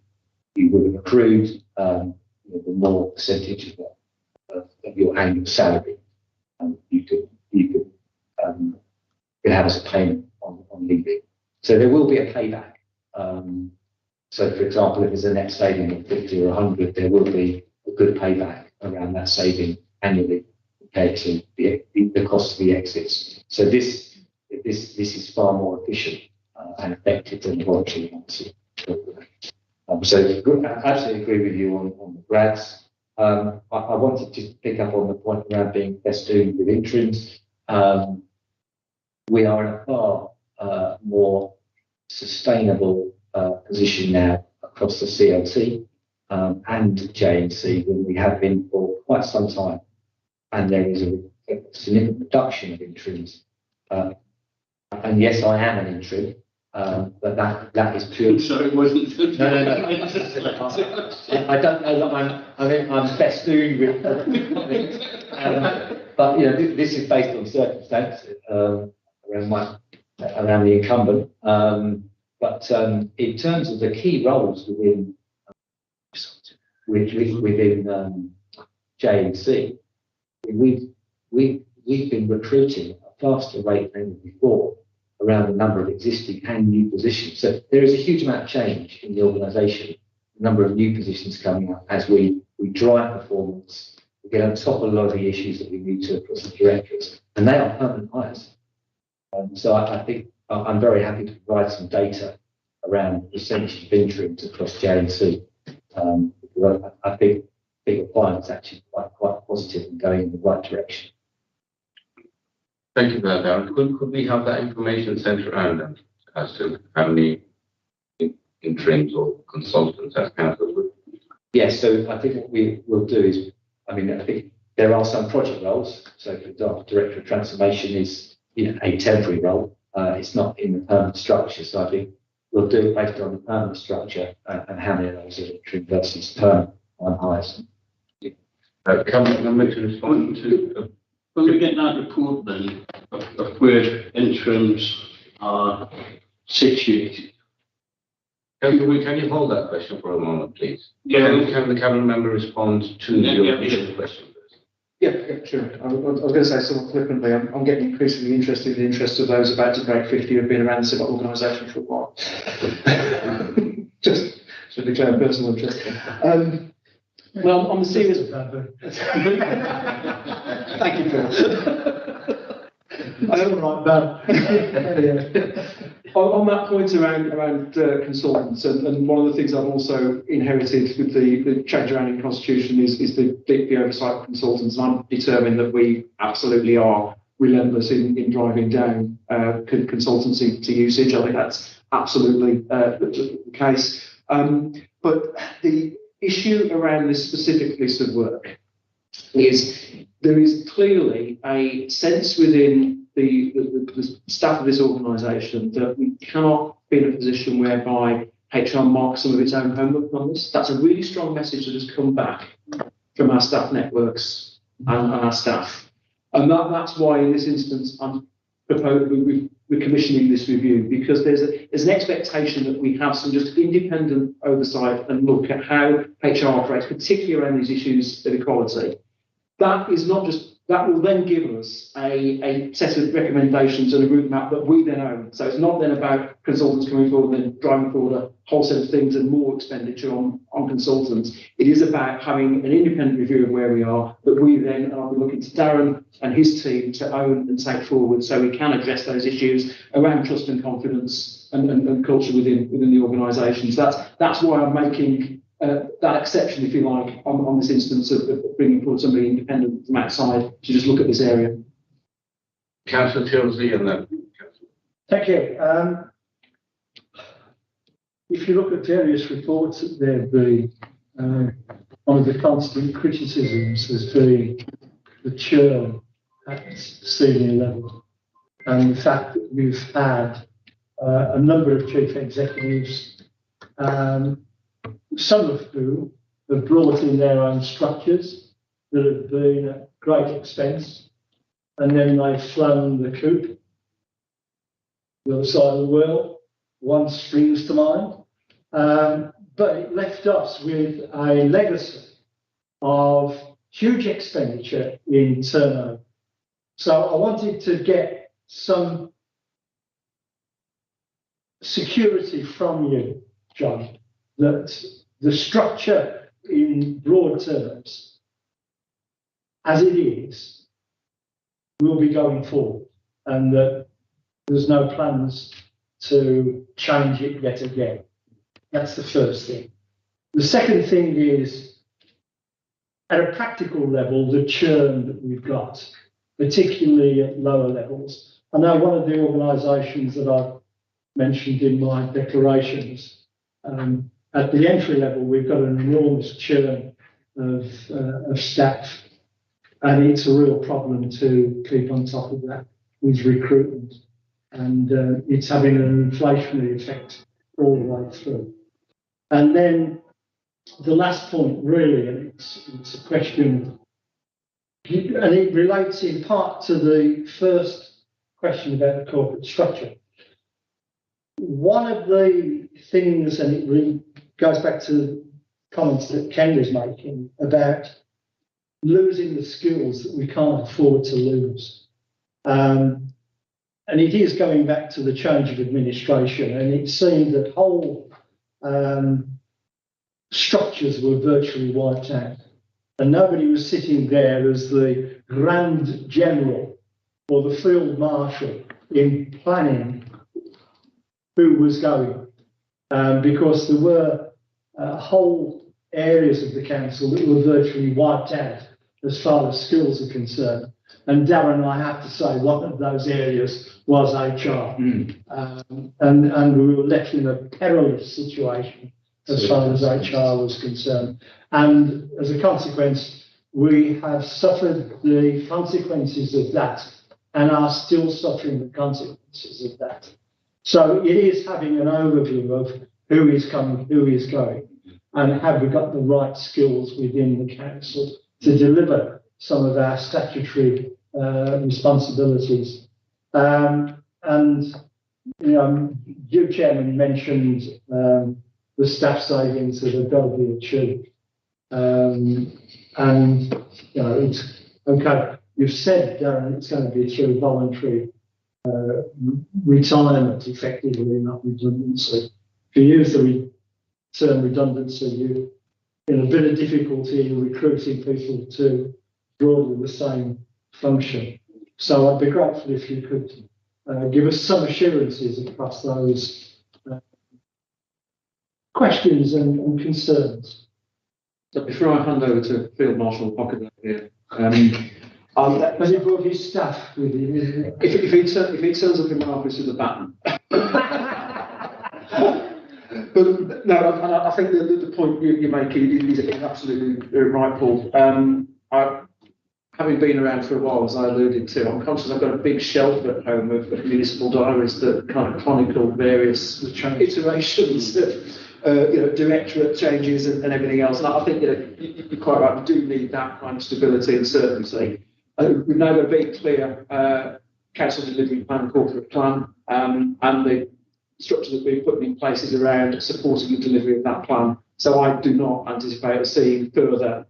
would have accrued, the more percentage of your annual salary you could have as a payment on leaving. So there will be a payback. So, for example, if there's a net saving of 50 or 100, there will be a good payback around that saving annually compared to the cost of the exits. So this is far more efficient and effective than the voluntary redundancy. So I absolutely agree with you on the grads. I wanted to pick up on the point around being festooned with interims. We are in a far more sustainable position now across the CLT and JNC than we have been for quite some time. And there is a significant reduction of interims. And yes, I am an interim, but that is purely. So it wasn't. No. I don't know that I'm festooned with. But this is based on circumstance around the incumbent. But in terms of the key roles within J&C, we've been recruiting at a faster rate than before around the number of existing and new positions. So there is a huge amount of change in the organisation, the number of new positions coming up as we drive performance, we get on top of a lot of the issues that we need to across the directorates, and they are permanent hires. So I think I'm very happy to provide some data around the percentage of interims across J&T. I think the requirement's actually quite positive and going in the right direction. Thank you for that, Darren. Could we have that information sent around then as to how many interims or consultants as council would? Yes, so I think what we will do is, I think there are some project roles. So, for example, Director of Transformation is a temporary role. It's not in the permanent structure. So I think we'll do it based on the permanent structure and how many of those are interim versus permanent hires. Can I make a response to? When we get that report then of where interims are situated. Can you hold that question for a moment, please? Yeah. Can the cabinet member respond to your question? Yeah, sure. I was going to say somewhat flippantly, I'm getting increasingly interested in the interests of those about to break 50 who have been around the civic organisation for a while. Just to declare a personal interest. Well, on the serious... Thank you, Phil. On that point around consultants, and one of the things I've also inherited with the change around in constitution is the oversight of consultants, and I'm determined that we absolutely are relentless in driving down consultancy to usage. I think that's absolutely the case. But the issue around this specific piece of work is there is clearly a sense within the staff of this organisation that we cannot be in a position whereby HR marks some of its own homework on this. That's a really strong message that has come back from our staff networks and our staff. And that's why in this instance I'm proposing we're commissioning this review, because there's an expectation that we have some just independent oversight and look at how HR operates, particularly around these issues of equality. That is not just, that will then give us a set of recommendations and a route map that we then own. So it's not then about consultants coming forward and then driving forward a whole set of things and more expenditure on consultants. It is about having an independent review of where we are, that we then, and I'll be looking to Darren and his team to own and take forward so we can address those issues around trust and confidence and culture within the organisation. So that's why I'm making that exception, if you like, on this instance of bringing forward somebody independent from outside to just look at this area. Councillor Tilsley and then. Thank you. If you look at various reports, there'd be one of the constant criticisms has been the churn at senior level, and the fact that we've had a number of chief executives, some of whom have brought in their own structures that have been at great expense, and then they've flown the coop the other side of the world. One springs to mind, but it left us with a legacy of huge expenditure in turnover. So I wanted to get some security from you, John, that the structure in broad terms, as it is, will be going forward, and that there's no plans to change it yet again. That's the first thing. The second thing is, at a practical level, the churn that we've got, particularly at lower levels. I know one of the organisations that I've mentioned in my declarations, at the entry level, we've got an enormous churn of staff, and it's a real problem to keep on top of that with recruitment. And it's having an inflationary effect all the way through. And then the last point, really, and it's a question, and it relates in part to the first question about the corporate structure. One of the things, and it really goes back to comments that Ken was making about losing the skills that we can't afford to lose. And it is going back to the change of administration, and it seemed that whole structures were virtually wiped out, and nobody was sitting there as the Grand General or the Field Marshal in planning who was going. because there were whole areas of the council that were virtually wiped out as far as schools are concerned. And Darren, I have to say, one of those areas was HR. And we were left in a perilous situation as far as HR was concerned. And as a consequence, we have suffered the consequences of that and are still suffering the consequences of that. So it is having an overview of who is coming, who is going, and have we got the right skills within the council to deliver some of our statutory responsibilities. And you know, you, Chairman, mentioned the staff savings that have got to be achieved. And you know, it's okay. You've said, Darren, it's going to be through voluntary retirement, effectively, not redundancy. If you use the term redundancy, you're in a bit of difficulty in recruiting people to broadly the same function. So I'd be grateful if you could give us some assurances across those questions and concerns. So before I hand over to Field Marshal Pocket here, has he brought his staff with him? if he turns up in my office with a baton. But no, I think the point you're making is absolutely right, Paul. Having been around for a while, as I alluded to, I'm conscious I've got a big shelf at home of municipal diaries that kind of chronicle various iterations of directorate changes and everything else. And I think you're quite right, we do need that kind of stability and certainty. We've now got a very clear council delivery plan, corporate plan, and the structure that we've put in place is around supporting the delivery of that plan. So I do not anticipate seeing further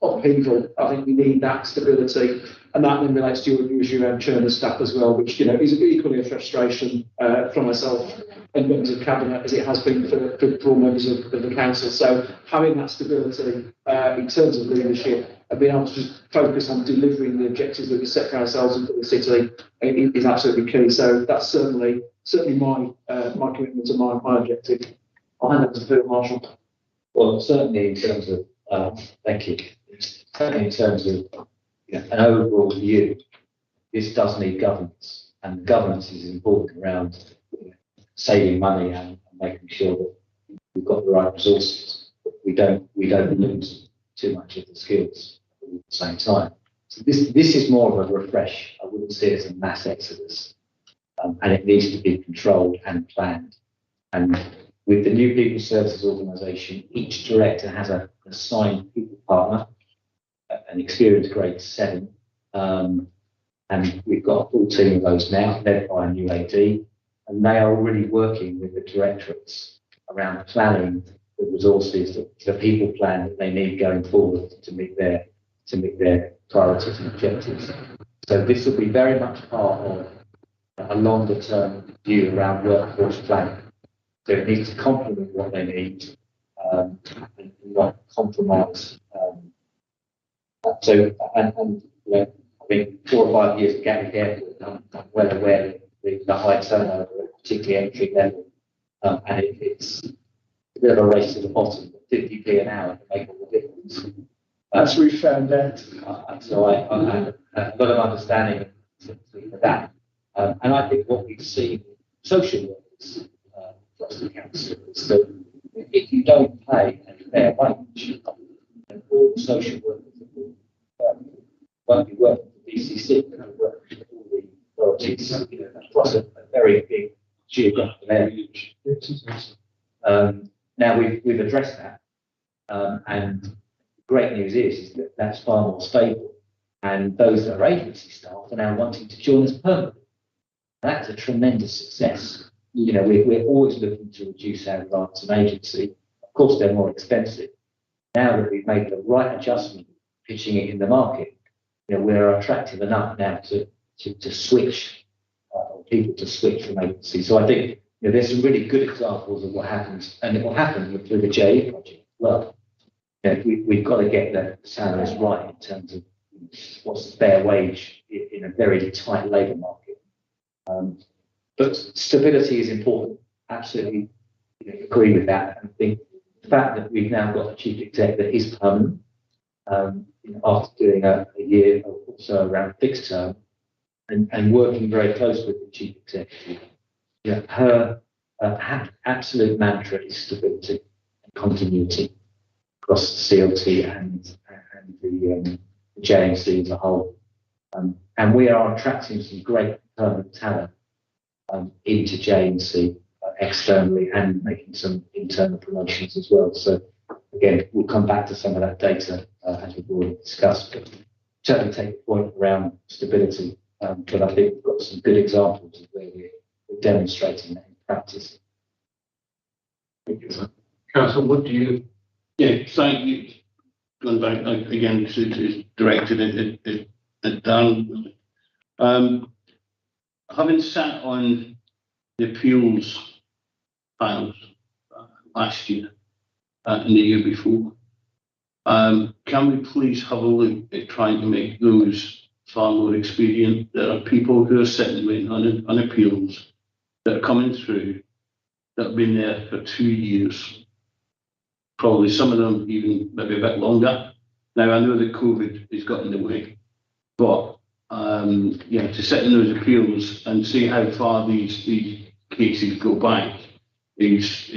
upheaval. I think we need that stability, and that then relates to your issue around churn of staff as well, which is equally a frustration from myself and members of cabinet as it has been for all members of the council. So having that stability in terms of leadership and being able to just focus on delivering the objectives that we set for ourselves and for the city is absolutely key. So that's certainly my commitment and my objective. I'll hand over to Field Marshal. Well, certainly in terms of thank you. Certainly in terms of an overall view, this does need governance, and governance is important around saving money and making sure that we've got the right resources. But we don't lose too much of the skills at the same time. So this is more of a refresh. I wouldn't see it as a mass exodus, and it needs to be controlled and planned. And with the new People Services Organisation, each director has an assigned people partner, an experienced grade 7, and we've got a full team of those now, led by a new AD, and they are already working with the directorates around planning the resources, the people plan that they need going forward to meet their priorities and objectives. So this will be very much part of a longer term view around workforce planning. So it needs to complement what they need and not compromise. I think 4 or 5 years at Gatwick Airport, I'm well aware of the high turnover, particularly entry level, and it's a bit of a race to the bottom. 50p an hour can make all the difference. As we found out. So I have a lot of understanding for that. And I think what we've seen social workers across the council is that if you don't pay a fair wage, then all the social workers won't be working for DCC, but will work for all the authorities across a very big geographical area. Now we've addressed that, and the great news is that that's far more stable, and those that are agency staff are now wanting to join us permanently. That's a tremendous success. We're always looking to reduce our reliance on agency. Of course, they're more expensive. Now that we've made the right adjustment, pitching it in the market, we're attractive enough now to switch, people to switch from agency. So I think there's some really good examples of what happens, and it will happen through the JE project as well. We've got to get the salaries right in terms of what's the fair wage in a very tight labour market. But stability is important, absolutely. agree with that. I think the fact that we've now got a chief exec that is permanent, after doing a year or so around fixed term, and working very close with the chief executive, her absolute mantra is stability and continuity across the CLT and the JMC as a whole. And we are attracting some great permanent talent into JMC externally and making some internal promotions as well. So again, we'll come back to some of that data as we've already discussed, but certainly take the point around stability. But I think we've got some good examples of where we're demonstrating that in practice. Thank you. Council, what do you? Yeah, thank you. Going back again to directed at Dan. Having sat on the appeals files last year and the year before, can we please have a look at trying to make those far more expedient? There are people who are sitting waiting on appeals that are coming through that have been there for 2 years. Probably some of them even maybe a bit longer. Now I know that COVID has got in the way, but to sit in those appeals and see how far these cases go back is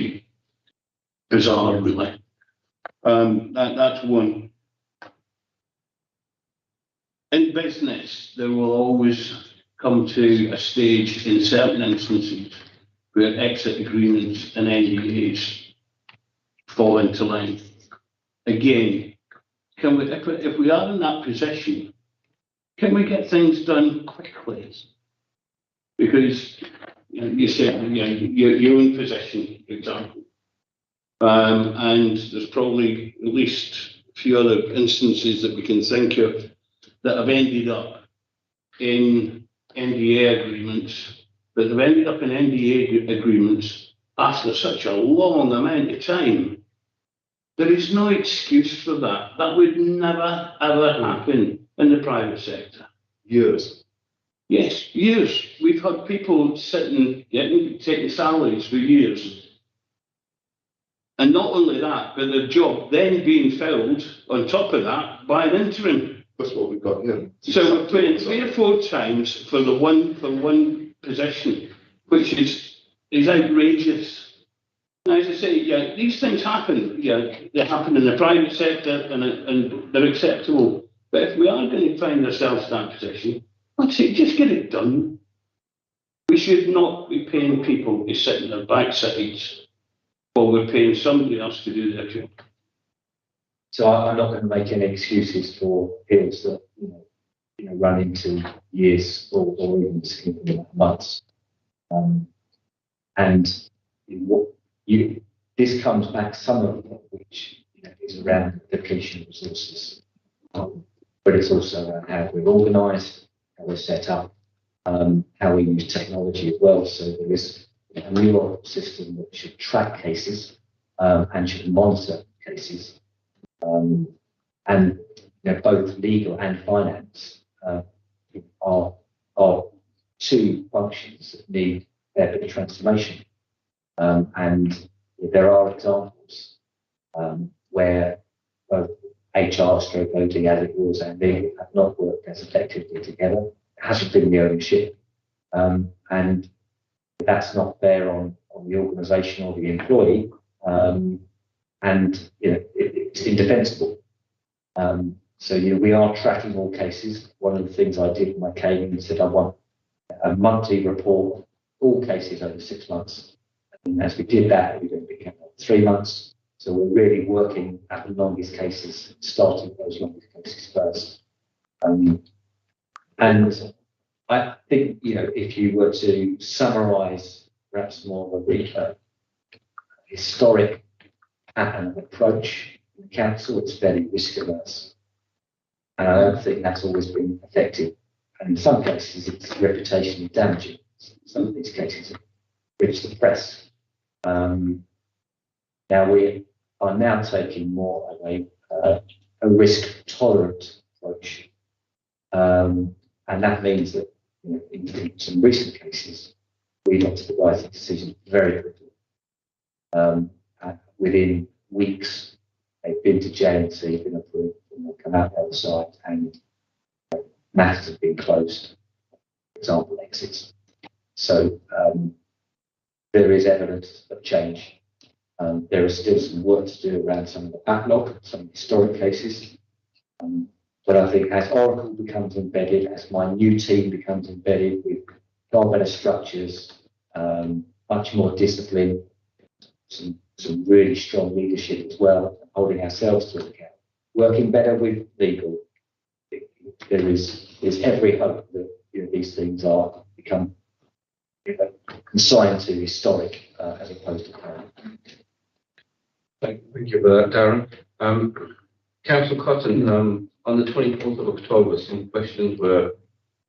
bizarre, really. That's one. In business, there will always come to a stage in certain instances where exit agreements and NDAs fall into line. Again, can we, if we are in that position, can we get things done quickly? Because you said your own position, for example, and there's probably at least a few other instances that we can think of that have ended up in NDA agreements, but they've ended up in NDA agreements after such a long amount of time. There is no excuse for that. That would never, ever happen in the private sector. Years. Yes, years. We've had people sitting, taking salaries for years. And not only that, but their job then being filled on top of that by an interim. That's what we've got here. So we're paying 3 or 4 times for one position, which is outrageous. Now, as I say, these things happen. They happen in the private sector and they're acceptable. But if we are going to find ourselves in that position, let's say just get it done. We should not be paying people to sit in their backsides while we're paying somebody else to do their job. So I'm not going to make any excuses for appeals that run into years or even significant months. This comes back some of it, which is around depletion of resources, but it's also around how we're organised, how we're set up, how we use technology as well. So there is a new system that should track cases and should monitor cases. And both legal and finance are 2 functions that need their bit of transformation. And there are examples where both HR, stroke OD, as it was, and legal have not worked as effectively together. It hasn't been the ownership, and that's not fair on the organisation or the employee. And it's indefensible. So we are tracking all cases. One of the things I did when I came in said I want a monthly report, all cases over 6 months. And as we did that, we then became 3 months. So we're really working at the longest cases, starting those longest cases first. And I think if you were to summarise perhaps more of a historic pattern of approach in the council, it's fairly risk averse. And I don't think that's always been effective. And in some cases, it's reputationally damaging. Some of these cases have reached the press. Now we are now taking more of a risk tolerant approach. And that means that in some recent cases, we got to the right decision very quickly. And within weeks, they've been to J&C, been approved, and they'll come out the other side, and matters have been closed, for example, exits. So there is evidence of change. There is still some work to do around some of the backlog, some historic cases. But I think as Oracle becomes embedded, as my new team becomes embedded with far better structures, much more discipline, some really strong leadership as well, holding ourselves to account, working better with legal, there's every hope that these things are become consigned to historic as opposed to current. Thank you for that, Darren. Councillor Cotton, on the 24th of October, some questions were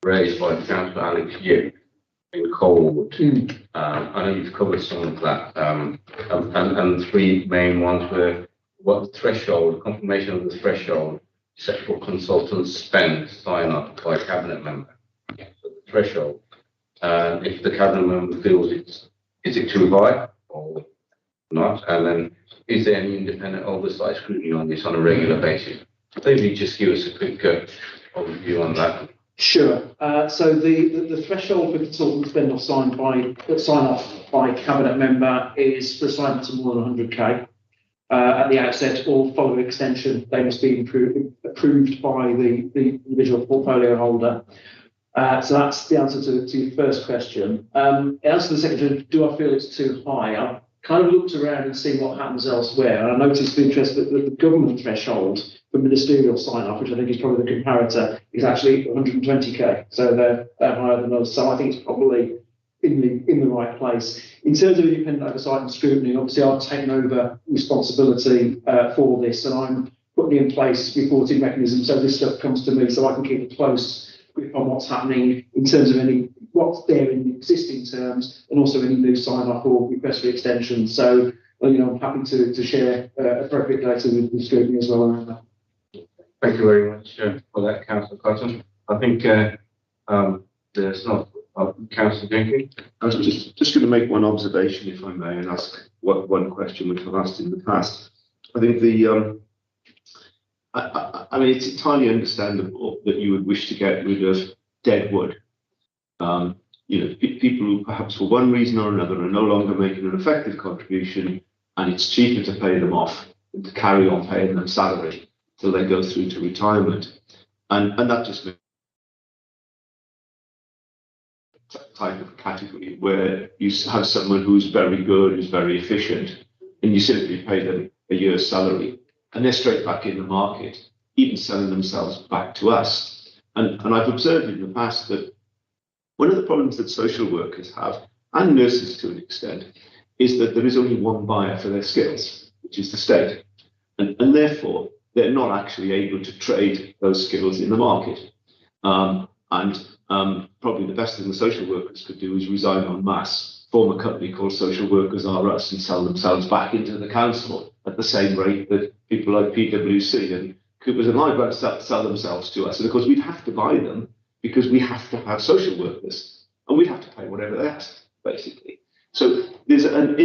raised by Councillor Alex Yip in Colwood. I know you've covered some of that, and three main ones were what threshold, confirmation of the threshold set for consultants spend sign up by a cabinet member. So the threshold, if the cabinet member feels is it too high or not, and then is there any independent oversight scrutiny on this on a regular basis? Maybe just give us a quick overview on that. Sure. So the threshold for consultant spend or sign off by cabinet member is for assignment to more than 100k at the outset, or following extension. They must be approved by the individual portfolio holder. So that's the answer to your first question. Answer to the second, do I feel it's too high? I've kind of looked around and seen what happens elsewhere, and I noticed the interest that the government threshold for ministerial sign-off, which I think is probably the comparator, is actually 120k. So they're higher than us. So I think it's probably in the right place. In terms of independent oversight and scrutiny, obviously I've taken over responsibility for this, and I'm putting in place reporting mechanisms so this stuff comes to me, so I can keep a close grip on what's happening in terms of what's there in the existing terms, and also any new sign-off or request for extension. So I'm happy to share appropriate data with scrutiny as well around that. Thank you very much for that, Councillor Cotton. I think there's not Councillor Jenkins. I was just going to make one observation, if I may, and ask one question which I've asked in the past. I think I mean, it's entirely understandable that you would wish to get rid of dead wood. People who perhaps for one reason or another are no longer making an effective contribution, and it's cheaper to pay them off than to carry on paying them salary till they go through to retirement. And that just makes type of category where you have someone who's very good, who's very efficient, and you simply pay them a year's salary, and they're straight back in the market, even selling themselves back to us. And I've observed in the past that one of the problems that social workers have, and nurses to an extent, is that there is only one buyer for their skills, which is the state. And therefore, they're not actually able to trade those skills in the market. Probably the best thing the social workers could do is resign en masse, form a company called Social Workers R Us, and sell themselves back into the council at the same rate that people like PwC and Coopers and Lybrand sell themselves to us. And of course, we'd have to buy them because we have to have social workers, and we'd have to pay whatever they ask, basically. So there's an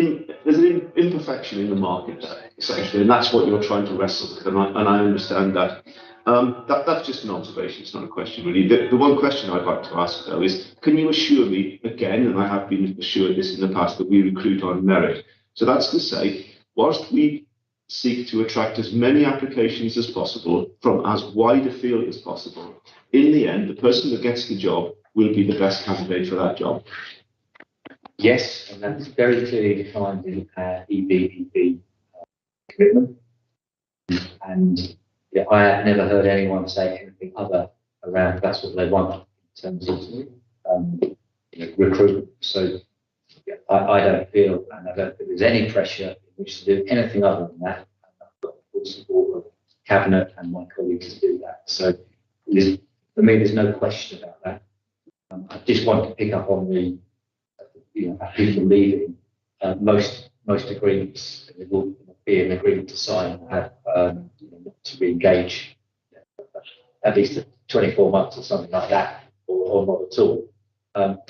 imperfection in the market there, essentially, and that's what you're trying to wrestle with, and I understand that. That's just an observation, it's not a question really. The one question I'd like to ask though is, can you assure me again, and I have been assured this in the past, that we recruit on merit? So that's to say, whilst we seek to attract as many applications as possible from as wide a field as possible, in the end, the person that gets the job will be the best candidate for that job. Yes, and that's very clearly defined in EBEB commitment. And I have never heard anyone say anything other around that's what they want in terms of recruitment. So I don't feel, and I don't think there's any pressure in which to do anything other than that. And I've got the full support of Cabinet and my colleagues to do that. So for me, there's no question about that. I just want to pick up on the people leaving. Most agreements, there will be an agreement to sign to re-engage at least 24 months or something like that, or not at all.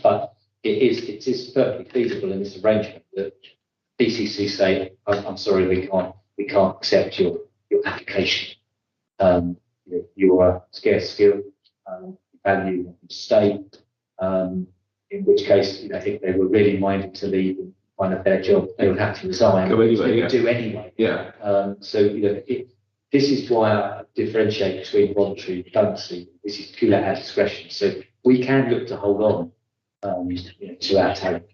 But it is perfectly feasible in this arrangement that BCC say, I'm sorry, we can't accept your application. You're a scarce skill, value and stay. In which case, if they were really minded to leave and find a better job, they would have to resign. Go anyway, they yeah. would do anyway. Yeah. This is why I differentiate between voluntary and redundancy. This is purely at our discretion. So we can look to hold on to our talent.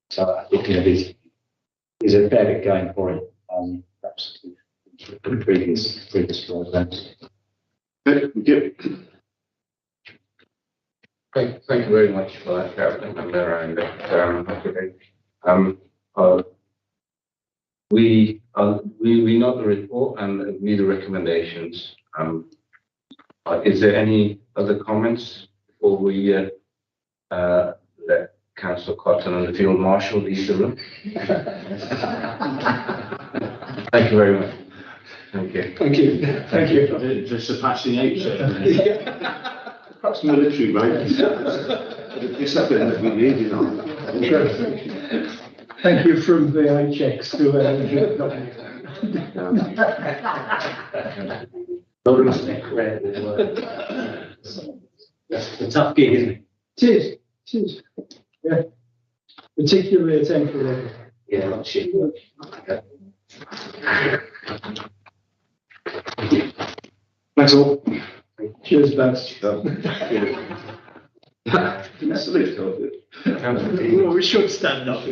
So I think there's a fair bit going for it. Perhaps in previous programs. Thank you. Thank you very much for that, Captain and we note the report and read the recommendations. Is there any other comments before we let Councillor Cotton and the Field Marshal leave the room? Thank you very much. Thank you. Thank you. Thank you. Just a passing out. Perhaps military, right? It's something that we need, Thank you from VHX to It's a tough gig, isn't it? It is. Yeah. Particularly at entry level. Yeah, not shit. Thanks all. Cheers, Baz. Well, We should stand up,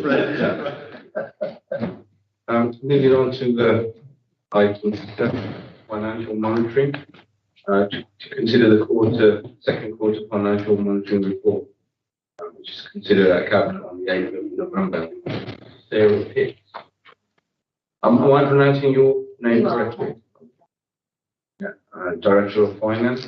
Moving on to the item financial monitoring. To consider the second quarter financial monitoring report, which is considered at Cabinet on the 8th of November. Sarah Pitt. Am I pronouncing your name correctly? Yeah, Director of Finance.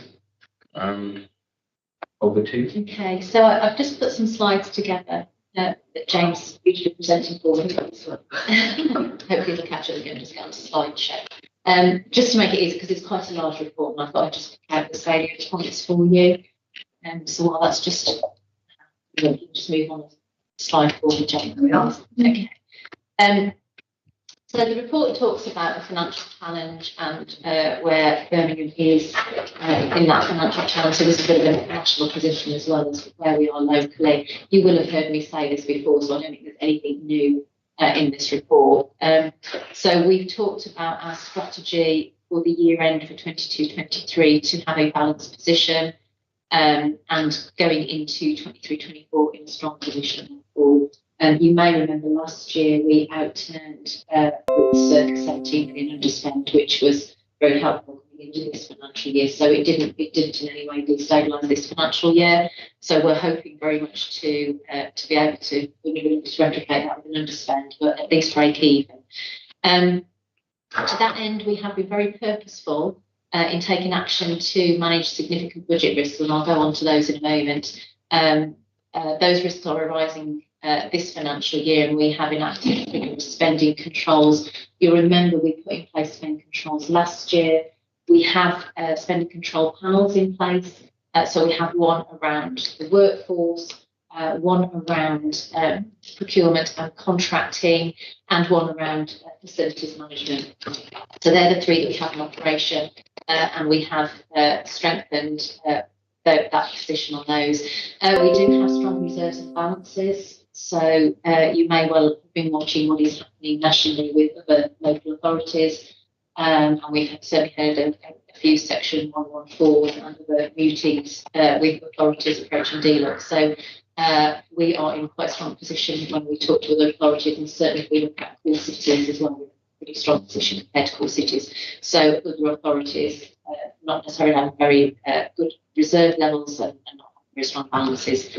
Over to you. Okay, so I've just put some slides together that James usually presenting for me. Hopefully they'll catch it again, just get onto slideshow. Just to make it easy, because it's quite a large report, and I thought I'd just pick out the salient points for you. So while that's just move on to slide 4, James. Okay. So the report talks about a financial challenge and where Birmingham is in that financial challenge. So there's a bit of a national position as well as where we are locally. You will have heard me say this before, so I don't think there's anything new in this report. So we've talked about our strategy for the year end for 22-23 to have a balanced position and going into 23-24 in a strong position. You may remember last year we outturned with circa 17 million underspend, which was very helpful coming into this financial year. So it didn't in any way destabilise this financial year. So we're hoping very much to be able to replicate that with an underspend, but at least break even. To that end, we have been very purposeful in taking action to manage significant budget risks, and I'll go on to those in a moment. Those risks are arising this financial year, and we have enacted rigorous spending controls. You'll remember we put in place spending controls last year. We have spending control panels in place. So we have one around the workforce, one around procurement and contracting, and one around facilities management. So they're the three that we have in operation, and we have strengthened that position on those. We do have strong reserves and balances. So you may well have been watching what is happening nationally with other local authorities, and we've certainly heard a few Section 114 and other meetings with authorities approaching DLUHC. So we are in quite a strong position when we talk to other authorities, and certainly if we look at core cities as well, we're in a pretty strong position compared to core cities. So other authorities not necessarily have very good reserve levels and not very strong balances.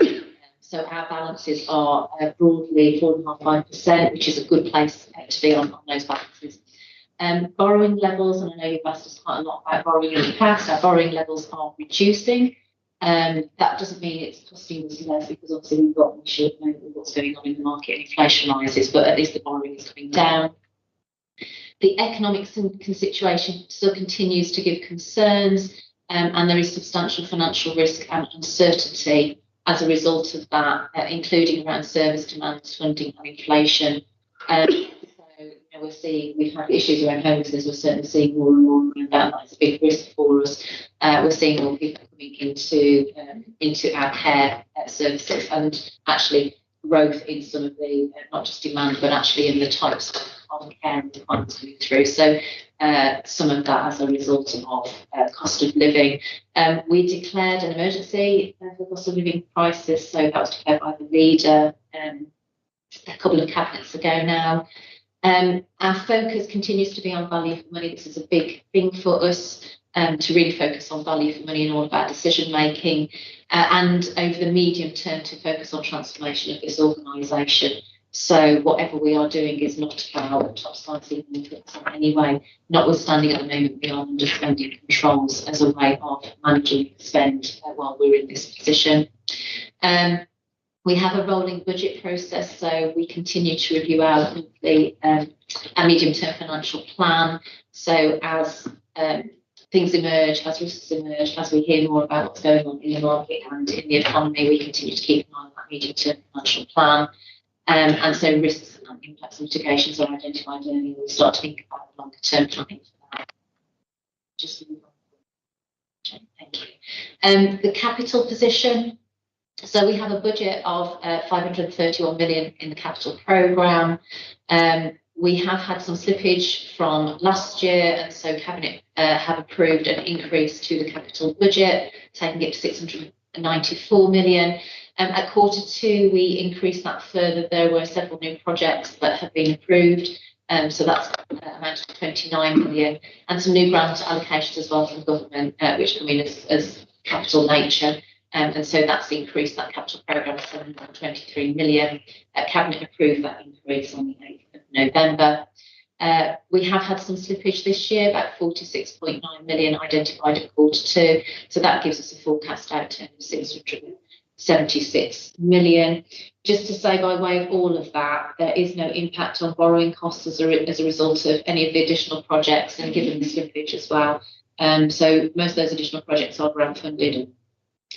So our balances are broadly 4.5%, which is a good place to be on those balances. Borrowing levels, and I know you've asked us quite a lot about borrowing in the past, our borrowing levels are reducing. That doesn't mean it's costing us less, because obviously we've got to know what's going on in the market and inflation rises, but at least the borrowing is coming down. The economic situation still continues to give concerns, and there is substantial financial risk and uncertainty as a result of that, including around service demands, funding and inflation. We've had issues around homelessness. We're certainly seeing more and more around that. That's a big risk for us. We're seeing more people coming into our care services, and actually growth in some of the not just demand, but actually in the types of care requirements coming through. So some of that as a result of cost of living. We declared an emergency for cost of living crisis. So that was declared by the leader a couple of cabinets ago now. Our focus continues to be on value for money. This is a big thing for us, to really focus on value for money in all of our decision making, and over the medium term to focus on transformation of this organisation. So whatever we are doing is not about top-slicing benefits in any way. Notwithstanding, at the moment we are under spending controls as a way of managing spend while we're in this position. We have a rolling budget process, so we continue to review our monthly, our medium-term financial plan. So as things emerge, as risks emerge, as we hear more about what's going on in the market and in the economy, we continue to keep an eye on that medium-term financial plan. And so risks and impacts and mitigations are identified early. We start to think about the longer-term planning for that. Just move on. Okay, thank you. The capital position. So we have a budget of 531 million in the capital programme. We have had some slippage from last year, and so Cabinet have approved an increase to the capital budget, taking it to 694 million. At Q2, we increased that further. There were several new projects that have been approved, so that's amounted to 29 million, and some new grant allocations as well from government, which come in as capital nature. And so that's increased that capital programme to 723 million. Cabinet approved that increase on the 8th of November. We have had some slippage this year, about 46.9 million identified at Q2. So that gives us a forecast outturn of 676 million. Just to say, by way of all of that, there is no impact on borrowing costs as a result of any of the additional projects, and given the slippage as well. So most of those additional projects are grant funded.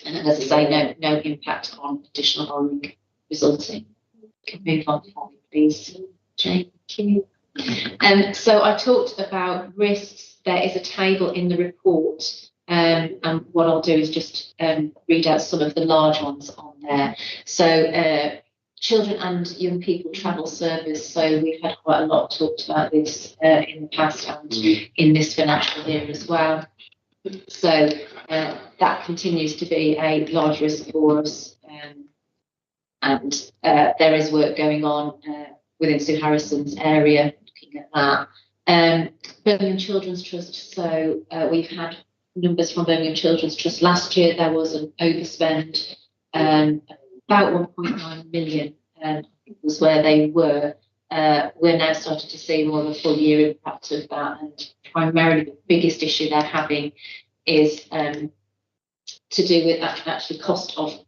And as I say, no impact on additional borrowing resulting. Can move on for me, please, Jane. Thank you. So I talked about risks. There is a table in the report, and what I'll do is just read out some of the large ones on there. So children and young people travel service. So we've had quite a lot talked about this in the past and in this financial year as well. So that continues to be a large risk for us, and there is work going on within Sue Harrison's area looking at that. Birmingham Children's Trust, so we've had numbers from Birmingham Children's Trust. Last year there was an overspend, about 1.9 million was where they were. We're now starting to see more of a full year impact of that, and primarily the biggest issue they're having is to do with actually cost of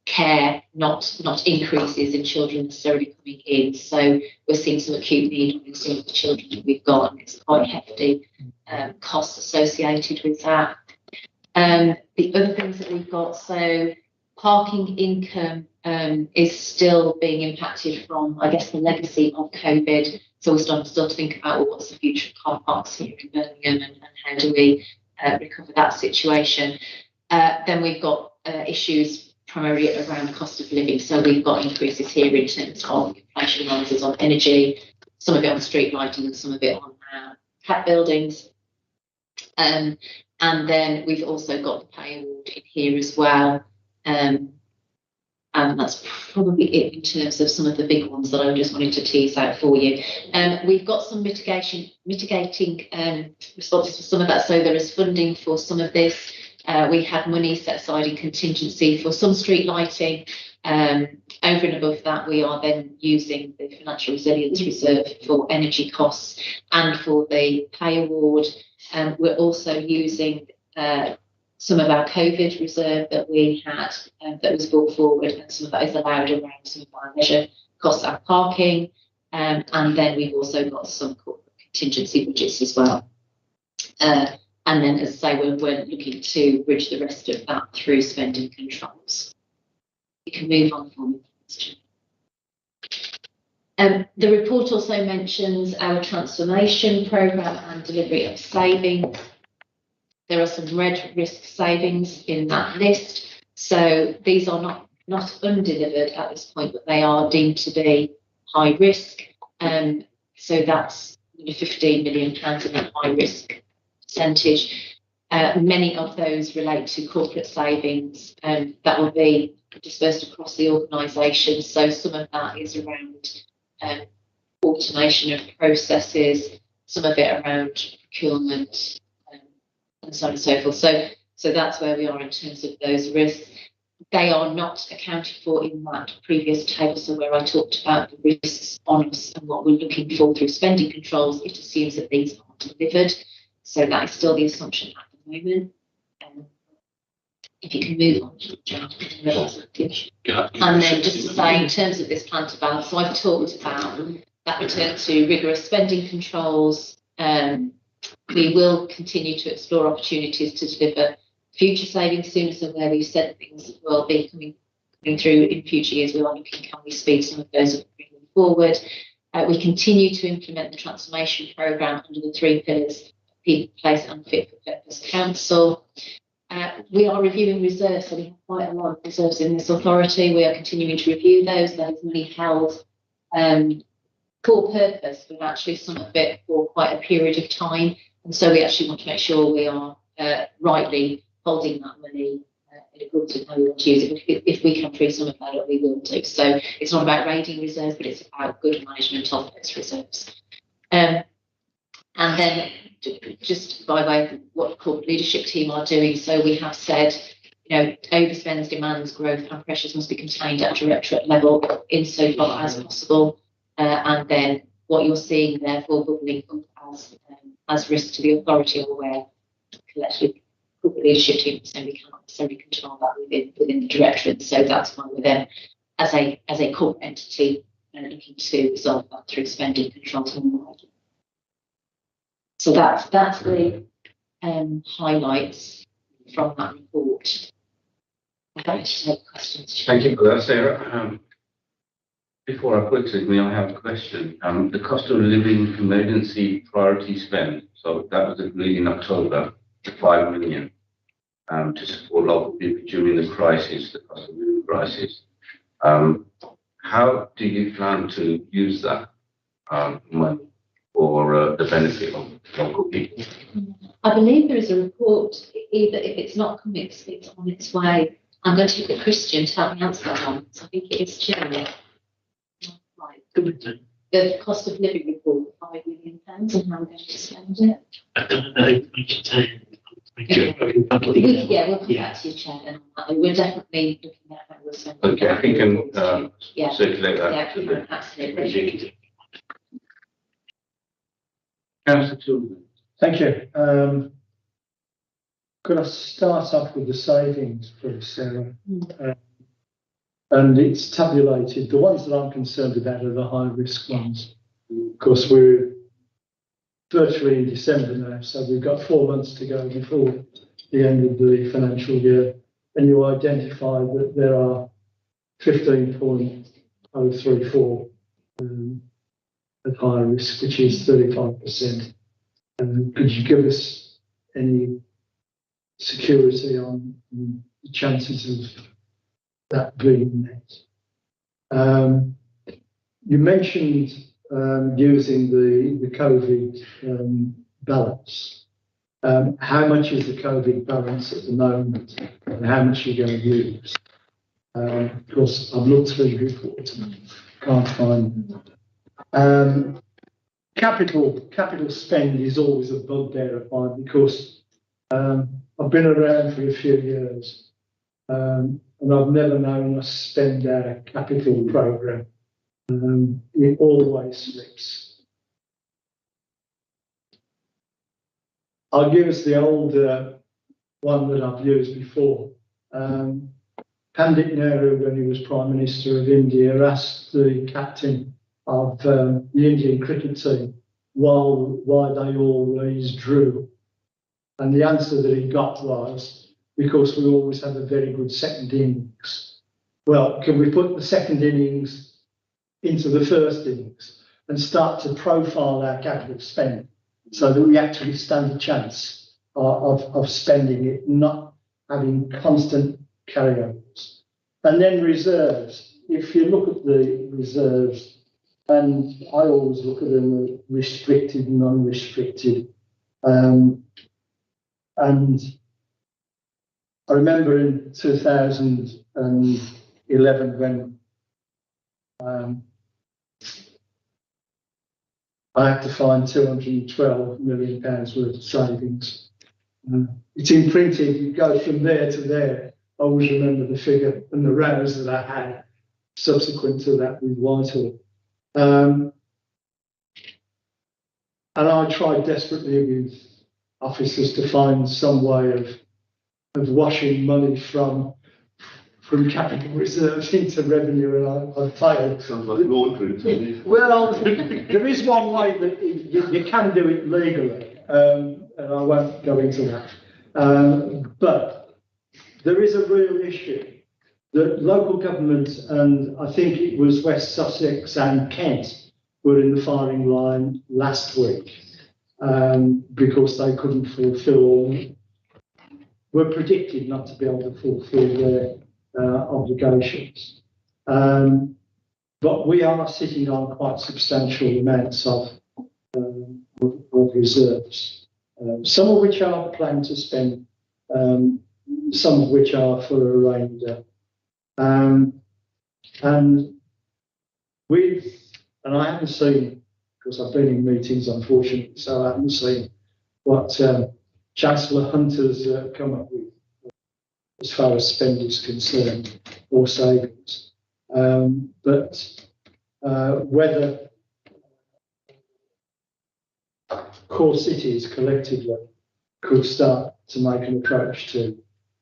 care, not increases in children necessarily coming in. So we're seeing some acute need with some of the children that we've got, and it's quite hefty costs associated with that. The other things that we've got, so parking income is still being impacted from, I guess, the legacy of COVID. So we're starting still to think about, well, what's the future of car parks here in Birmingham, and how do we recover that situation. Then we've got issues primarily around cost of living. So we've got increases here in terms of inflation rises on energy, some of it on street lighting and some of it on cat buildings. And then we've also got the pay award in here as well. And that's probably it in terms of some of the big ones that I just wanted to tease out for you. We've got some mitigating responses for some of that. So there is funding for some of this. We had money set aside in contingency for some street lighting. Over and above that, we are then using the Financial Resilience Reserve for energy costs and for the pay award. We're also using some of our COVID reserve that we had that was brought forward, and some of that is allowed around some of our leisure costs and parking. And then we've also got some corporate contingency budgets as well. And then, as I say, we're looking to bridge the rest of that through spending controls. You can move on for me. The report also mentions our transformation programme and delivery of savings. There are some red risk savings in that list. So these are not undelivered at this point, but they are deemed to be high risk. So that's 15 million pounds in that high risk percentage. Many of those relate to corporate savings that will be dispersed across the organisation. So some of that is around automation of processes, some of it around procurement, and so on and so forth. So that's where we are in terms of those risks. They are not accounted for in that previous table. So where I talked about the risks on us and what we're looking for through spending controls, it assumes that these are delivered. So that is still the assumption at the moment. If you can move on, John. And then just to say, in terms of this plan to balance, so I've talked about that return to rigorous spending controls. We will continue to explore opportunities to deliver future savings sooner than where we've said things will be coming through in future years. We are looking, can we speed some of those up and bring them forward? We continue to implement the transformation programme under the 3 pillars: people, place and fit for purpose council. We are reviewing reserves, so we have quite a lot of reserves in this authority. We are continuing to review those. There is money held for purpose, but actually some of it for quite a period of time. And so we actually want to make sure we are rightly holding that money in accordance with how we want to use it. If we can free some of that up, we will do. So it's not about raiding reserves, but it's about good management of those reserves. And then just by way of what the corporate leadership team are doing, so we have said, overspends, demands, growth and pressures must be contained at directorate level insofar as possible. And then what you're seeing therefore bubbling up as risk to the authority, or where collectively corporate leadership team saying we cannot necessarily control that within the directorate. So that's why we're then, as a corporate entity, looking to resolve that through spending controls and more. So that's the highlights from that report. I'd like to take questions. Thank you for that, Sarah. Before I put it, may I have a question? The cost of living emergency priority spend, so that was agreed in October, 5 million, to support local people during the crisis, the cost of living crisis. How do you plan to use that money for the benefit of local people? I believe there is a report, either if it's not coming, it's on its way. I'm going to look at Christian to help me answer that one. So I think it is Jeremy. Right. The cost of living report, £5 million, and how I'm going to spend it. I don't know. We'll come back to you, Chair. And we're definitely looking at how we'll spend it. Okay, I think you can circulate that to the... Absolutely. Councillor Children. Thank you. Could I start off with the savings, please, Sarah? And it's tabulated. The ones that I'm concerned about are the high risk ones. Of course, we're virtually in December now, so we've got 4 months to go before the end of the financial year. And you identify that there are 15.034 at high risk, which is 35%. Could you give us any security on the chances of that being met? You mentioned using the COVID balance. How much is the COVID balance at the moment, and how much are you going to use? Of course, I've looked through the report and can't find it. Capital spend is always a bugbear of mine, because I've been around for a few years, and I've never known us spend our capital programme. It always slips. I'll give us the old one that I've used before. Pandit Nehru, when he was Prime Minister of India, asked the captain of the Indian cricket team why they always drew. And the answer that he got was, because we always have a very good second innings. Well, can we put the second innings into the first innings and start to profile our capital spend so that we actually stand a chance of spending it, not having constant carryovers. And then reserves. If you look at the reserves, and I always look at them as restricted and unrestricted. And I remember in 2011 when I had to find £212 million worth of savings. It's imprinted, you go from there to there. I always remember the figure and the rows that I had subsequent to that with Whitehall. And I tried desperately with officers to find some way of washing money from capital reserves into revenue, and I failed. Sounds like laundry to me. Well, there is one way that you can do it legally, and I won't go into that. But there is a real issue that local government, and I think it was West Sussex and Kent, were in the firing line last week because they couldn't fulfil, were predicted not to be able to fulfil their obligations. But we are sitting on quite substantial amounts of reserves, some of which are planned to spend, some of which are for a remainder. And I haven't seen, because I've been in meetings unfortunately, so I haven't seen what Chancellor Hunter's come up with as far as spend is concerned, or savings. But whether core cities collectively could start to make an approach to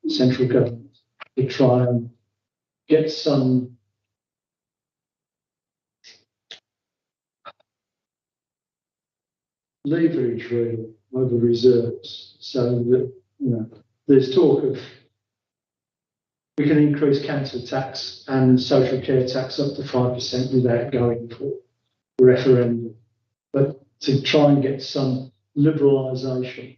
central government to try and get some leverage really over reserves, so that there's talk of we can increase council tax and social care tax up to 5% without going for referendum, but to try and get some liberalisation,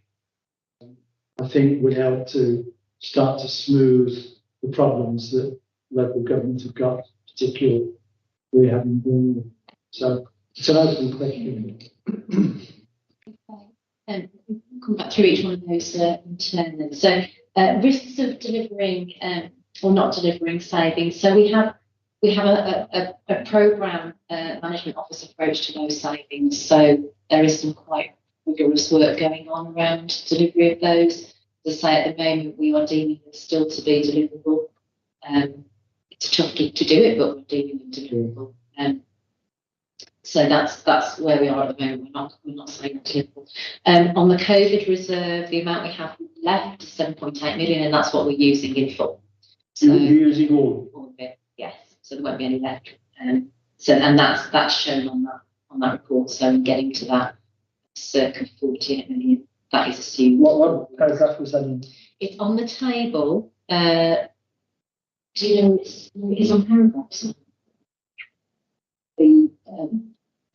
I think would help to start to smooth the problems that local governments have got, particularly we haven't been. So it's an open question. Come back through each one of those in turn then. So risks of delivering or not delivering savings. So we have a programme management office approach to those savings. So there is some quite rigorous work going on around delivery of those. As I say, at the moment we are deeming them still to be deliverable. It's a tough gig to do it, but we're deeming them deliverable. So that's where we are at the moment. We're not saying deliverable. On the COVID reserve, the amount we have left is 7.8 million, and that's what we're using in full. So you're using all of it, yes. So there won't be any left. And that's shown on that report. So getting to that circa 48 million, that is assumed. What paragraph was that in? It's on the table. Do you know it's on paragraphs? The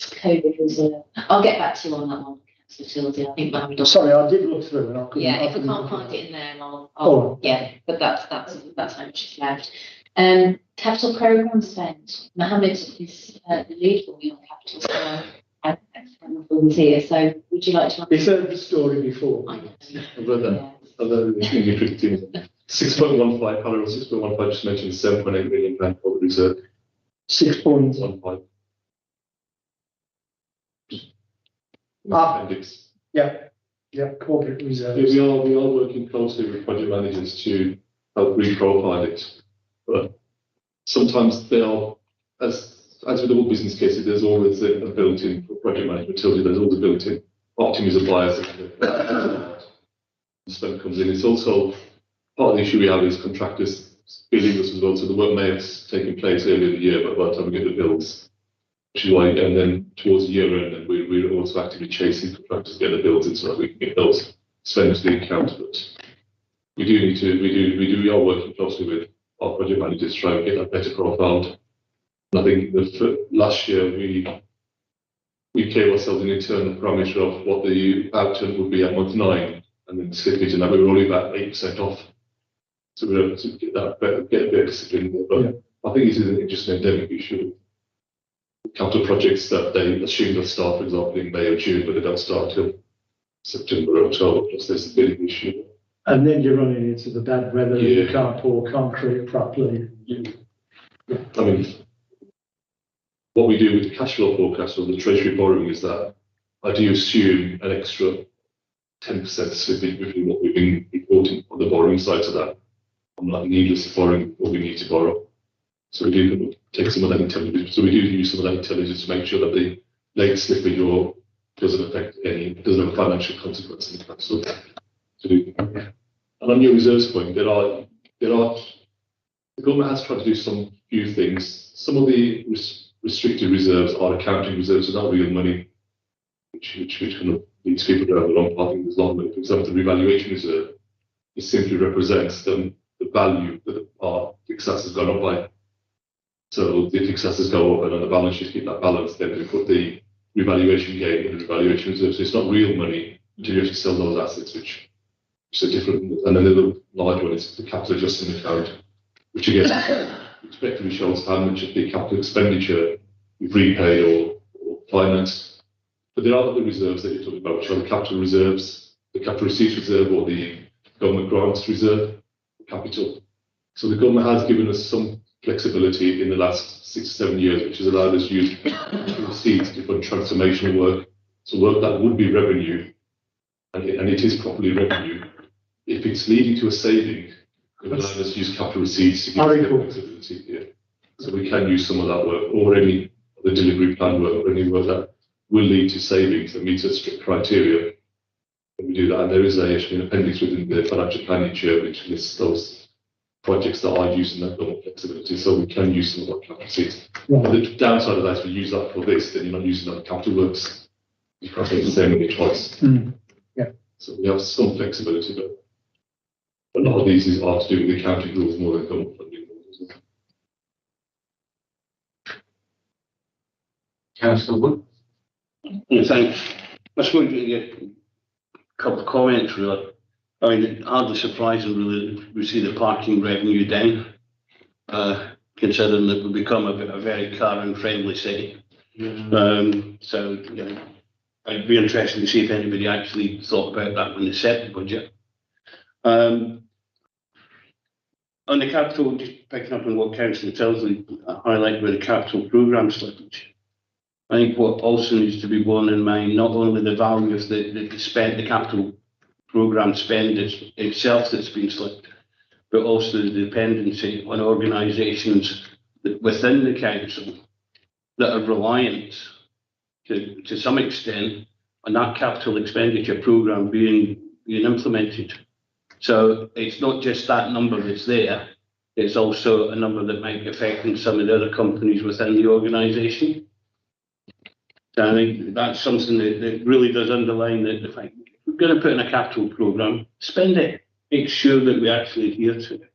COVID reserve. I'll get back to you on that one, Councillor Tildy. I think that would. Sorry, I did look through and I couldn't. Yeah, if I can't find it in there, I'll yeah. But that's how much is left. Capital programme spend. Mohammed is the lead for me on capital, so I was here. So would you like to? You've heard the story before. I know. I've read that. Although it's going to be tricky. 6.15, paragraph 6.15 just mentioned 7.8 million pound for the reserve. 6.15. Appendix. Yeah, corporate reserves. We are working closely with project managers to help reprofile it, but sometimes they are, as with all business cases, there's always a built-in for project management. There's always a built-in optimism bias that the spend comes in. It's also part of the issue we have is contractors billing us as well. So the work may have taken place earlier in the year, but by the time we get the bills, which is why, and then towards the year end, and we're also actively chasing contractors to get the bills in so that we can get those spend to the account. But we are working closely with our project managers to try and get that better profiled I think last year we gave ourselves an internal parameter of what the outturn would be at month 9, and then slippage, and that we were only about 8% off. So we were able to get that better, get a bit of discipline there. But I think it is just an endemic issue. Capital projects that they assume they'll start, for example, in May or June, but they don't start till September or October. Plus, there's a big issue. And then you're running into the bad weather. You can't pour concrete properly. I mean, what we do with the cash flow forecast or the treasury borrowing is that I do assume an extra 10% slippage between what we've been reporting on the borrowing side to that. I'm not needless borrowing what we need to borrow. So we do take some of that intelligence. So we do use some of that intelligence to make sure that the late slippage or doesn't affect doesn't have a financial consequence in the capital. And on your reserves point, the government has tried to do some few things. Some of the restricted reserves are accounting reserves, so not real money, which kind of leads people down the wrong path. I think there's a lot of money. For example, the revaluation reserve, it simply represents the value that our fixed assets has gone up by. So the fixed assets go up, and on the balance sheet, keep that balance. Then we put the revaluation gain in the revaluation reserve. So it's not real money until you actually sell those assets, which is different. And then the large one is the capital adjustment account, which again effectively shows how much of the capital expenditure we've repaid or financed. But there are other reserves that you're talking about, which are the capital reserves, the capital receipts reserve, or the government grants reserve, capital. So the government has given us some flexibility in the last 6 or 7 years, which has allowed us to use receipts to fund transformational work. So work that would be revenue, and it is properly revenue. If it's leading to a saving, it allows us to use capital receipts to give us flexibility here. So we can use some of that work, or any other delivery plan work, or any work that will lead to savings that meets a strict criteria. And we do that, and there is an appendix within the financial planning chair which lists those projects that are using that government flexibility, so we can use some of that capital receipts. Right. The downside of that is we use that for this, then you're not using that capital works. You can't take the same money twice. So we have some flexibility, but a lot of these are to do with the accounting rules more than government funding rules. Councillor Wood. Thanks. I suppose we get a couple of comments really. I mean, hardly surprising really that we see the parking revenue down, considering that we've become a very car unfriendly city. So, you know, I'd be interested to see if anybody actually thought about that when they set the budget. On the capital, just picking up on what Councillor Tilsley highlighted with the capital programme slippage. I think what also needs to be borne in mind, not only the value of the capital programme spend itself that's been slipped, but also the dependency on organisations within the council that are reliant to some extent on that capital expenditure programme being implemented. So it's not just that number that's there, it's also a number that might be affecting some of the other companies within the organisation. So I think that's something that really does underline the fact that if we're going to put in a capital programme, spend it, make sure that we actually adhere to it.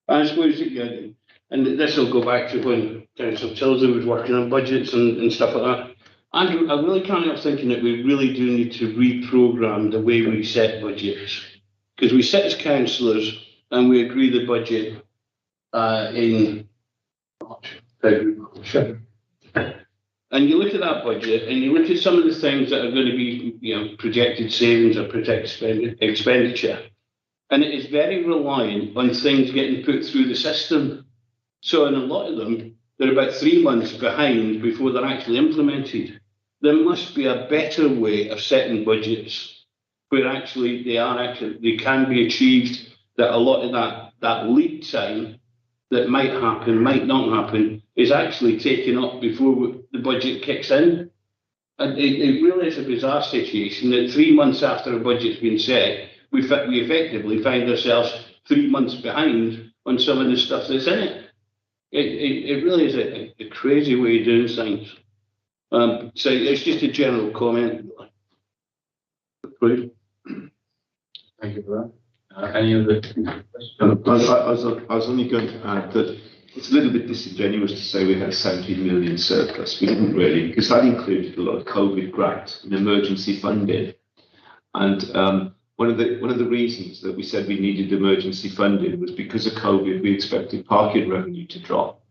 I suppose, and this will go back to when Councillor Tilsley was working on budgets and stuff like that. I really can't help thinking that we really do need to reprogram the way we set budgets. Because we sit as councillors and we agree the budget in March, February. Sure. And you look at that budget and you look at some of the things that are going to be, projected savings or projected expenditure. And it is very reliant on things getting put through the system. So in a lot of them, they're about 3 months behind before they're actually implemented. There must be a better way of setting budgets where actually they can be achieved, that a lot of that lead time that might happen, might not happen, is actually taken up before the budget kicks in. And it really is a bizarre situation that 3 months after a budget's been set, we effectively find ourselves 3 months behind on some of the stuff that's in it. It really is a crazy way of doing things. So it's just a general comment. Please. Thank you for that. Any other questions? I was only going to add that it's a little bit disingenuous to say we had a 17 million surplus. We didn't really, because that included a lot of COVID grant and emergency funding. And one of the reasons that we said we needed emergency funding was because of COVID, we expected parking revenue to drop.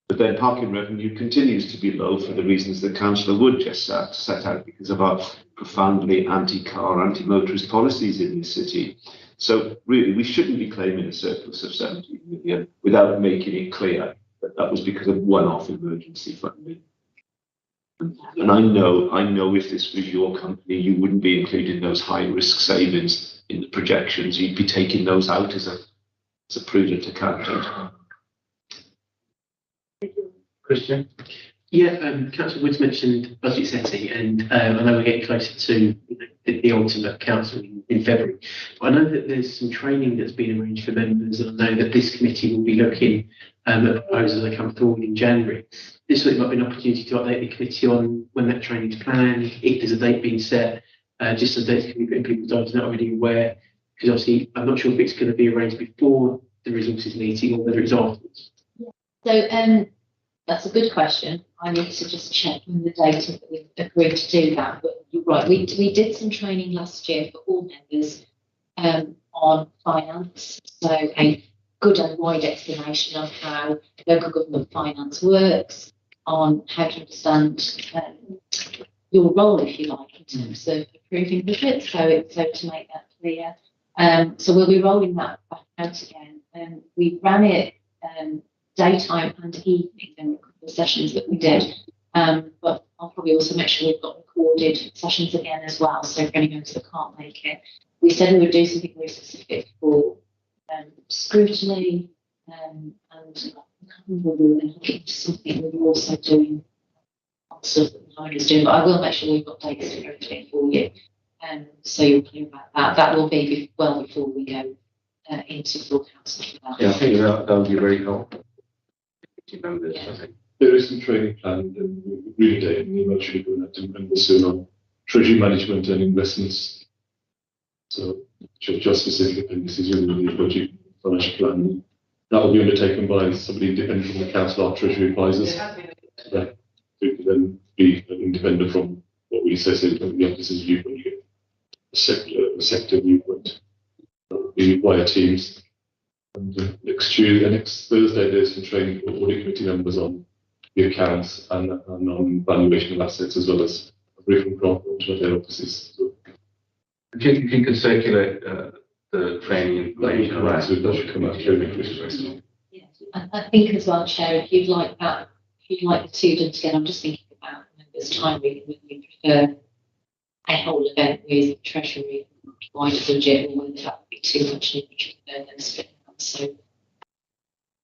But then parking revenue continues to be low for the reasons that Councillor Wood just set out, because of our profoundly anti-car, anti-motorist policies in this city. So really, we shouldn't be claiming a surplus of 17 million without making it clear that that was because of one-off emergency funding. And I know if this was your company, you wouldn't be including those high-risk savings in the projections. You'd be taking those out as a prudent accountant. Christian? Yeah, Councillor Woods mentioned budget setting, and I know we're getting closer to the ultimate council in February. But I know that there's some training that's been arranged for members, and I know that this committee will be looking at proposals that come forward in January. This week might be an opportunity to update the committee on when that training is planned, if there's a date being set, just so dates can be put in people's diaries not already aware. Because obviously, I'm not sure if it's going to be arranged before the resources meeting or whether it's afterwards. So, that's a good question. I need to just check on the data that we've agreed to do that. But you're right, we did some training last year for all members on finance. So a good and wide explanation of how local government finance works, on how to understand your role, if you like, in terms of approving budgets. So to make that clear. So we'll be rolling that back out again. We ran it daytime and evening. There were a couple of sessions that we did, but I'll probably also make sure we've got recorded sessions again as well. So for anyone that can't make it, we said we would do something very specific for scrutiny, and I can't remember whether we were looking to something we were also doing stuff that the line is doing. But I will make sure we've got dates to go through for you, so you're clear about that. That will be well before we go into full council for that. Yeah, I think that would be very helpful. Members, Yeah. I think. There is some training planned, and we really did, and we're actually going to have to members soon on treasury management and investments. So just specific appendices within the budget financial plan. That will be undertaken by somebody independent from the council, our treasury advisors. That who can then be independent from what we say, so the officers' viewpoint, you get a sector viewpoint. That will be via Teams. And next Thursday, there's some training for audit committee members on the accounts and on valuation of assets, as well as a briefing from their offices. So, If you could circulate the training information around. so that should come out during Christmas. Yeah, I think as well, Chair, if you'd like the two done together, I'm just thinking about members' time really, whether you prefer a whole event with Treasury, wider budget, or whether that would be too much and you prefer them split. So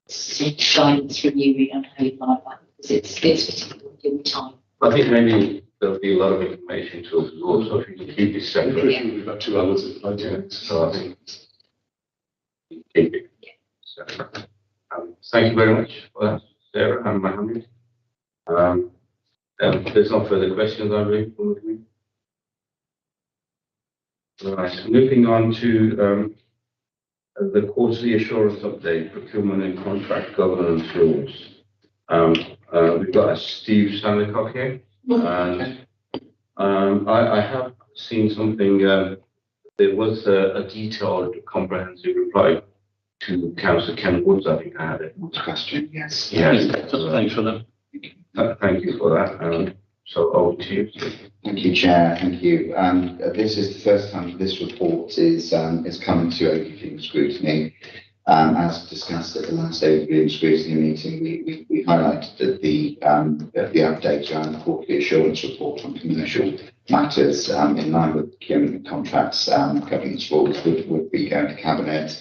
some guidance from you really on how you'd like that, because it's particularly given time. I think maybe there'll be a lot of information to absorb, so if you can keep it separate. Treasury will be about 2 hours of 90 minutes. So I think keep it separate. Thank you very much for that, Sarah and Mohammed. There's no further questions, I believe, from the committee. Right, moving on to the quarterly assurance update, procurement and contract governance rules. We've got Steve Sandercock here, and I have seen something. There was a detailed, comprehensive reply to Councillor Ken Woods. I think I had it. Question, yes. Yes. Thanks for that. Thank you for that. So over to you. Thank you, Chair. Thank you. This is the first time this report is coming to overview scrutiny. As discussed at the last overview scrutiny meeting, we highlighted that the update around the quarterly assurance report on commercial matters in line with procurement contracts governance rules would be going to Cabinet.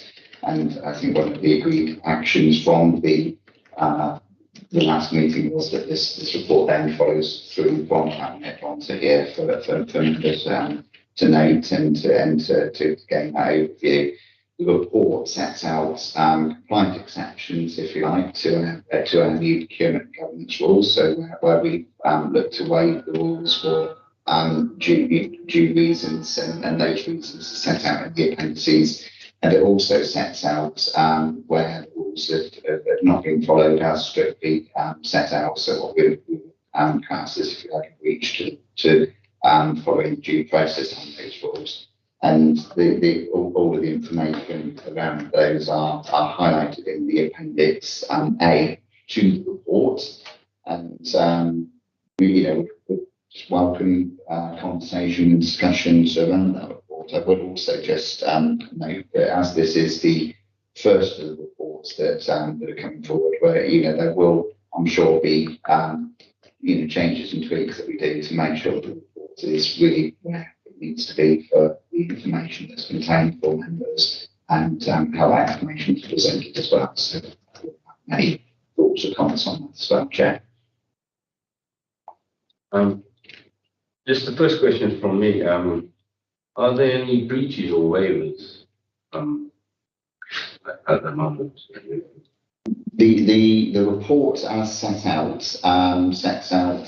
And I think one of the agreed actions from the last meeting was that this report then follows through from Cabinet onto here for members to note and to gain that overview. The report sets out compliant exceptions, if you like, to our new procurement governance rules. So where we look to waive the rules for due reasons, and those reasons are set out in the appendices. And it also sets out where the rules have not been followed as strictly set out. So what we've cast is, if you like, a breach to following due process on those rules. And all of the information around those are highlighted in the appendix A to the report. And we just welcome conversation and discussions around that report. I would also just note that as this is the first of the reports that are coming forward, where there will, I'm sure, be changes and tweaks that we do to make sure the report is really where it needs to be for the information that's contained for members and how that information is presented as well. So, any thoughts or comments on that as well, Chair? Just the first question from me. Are there any breaches or waivers at the moment? The report as set out sets out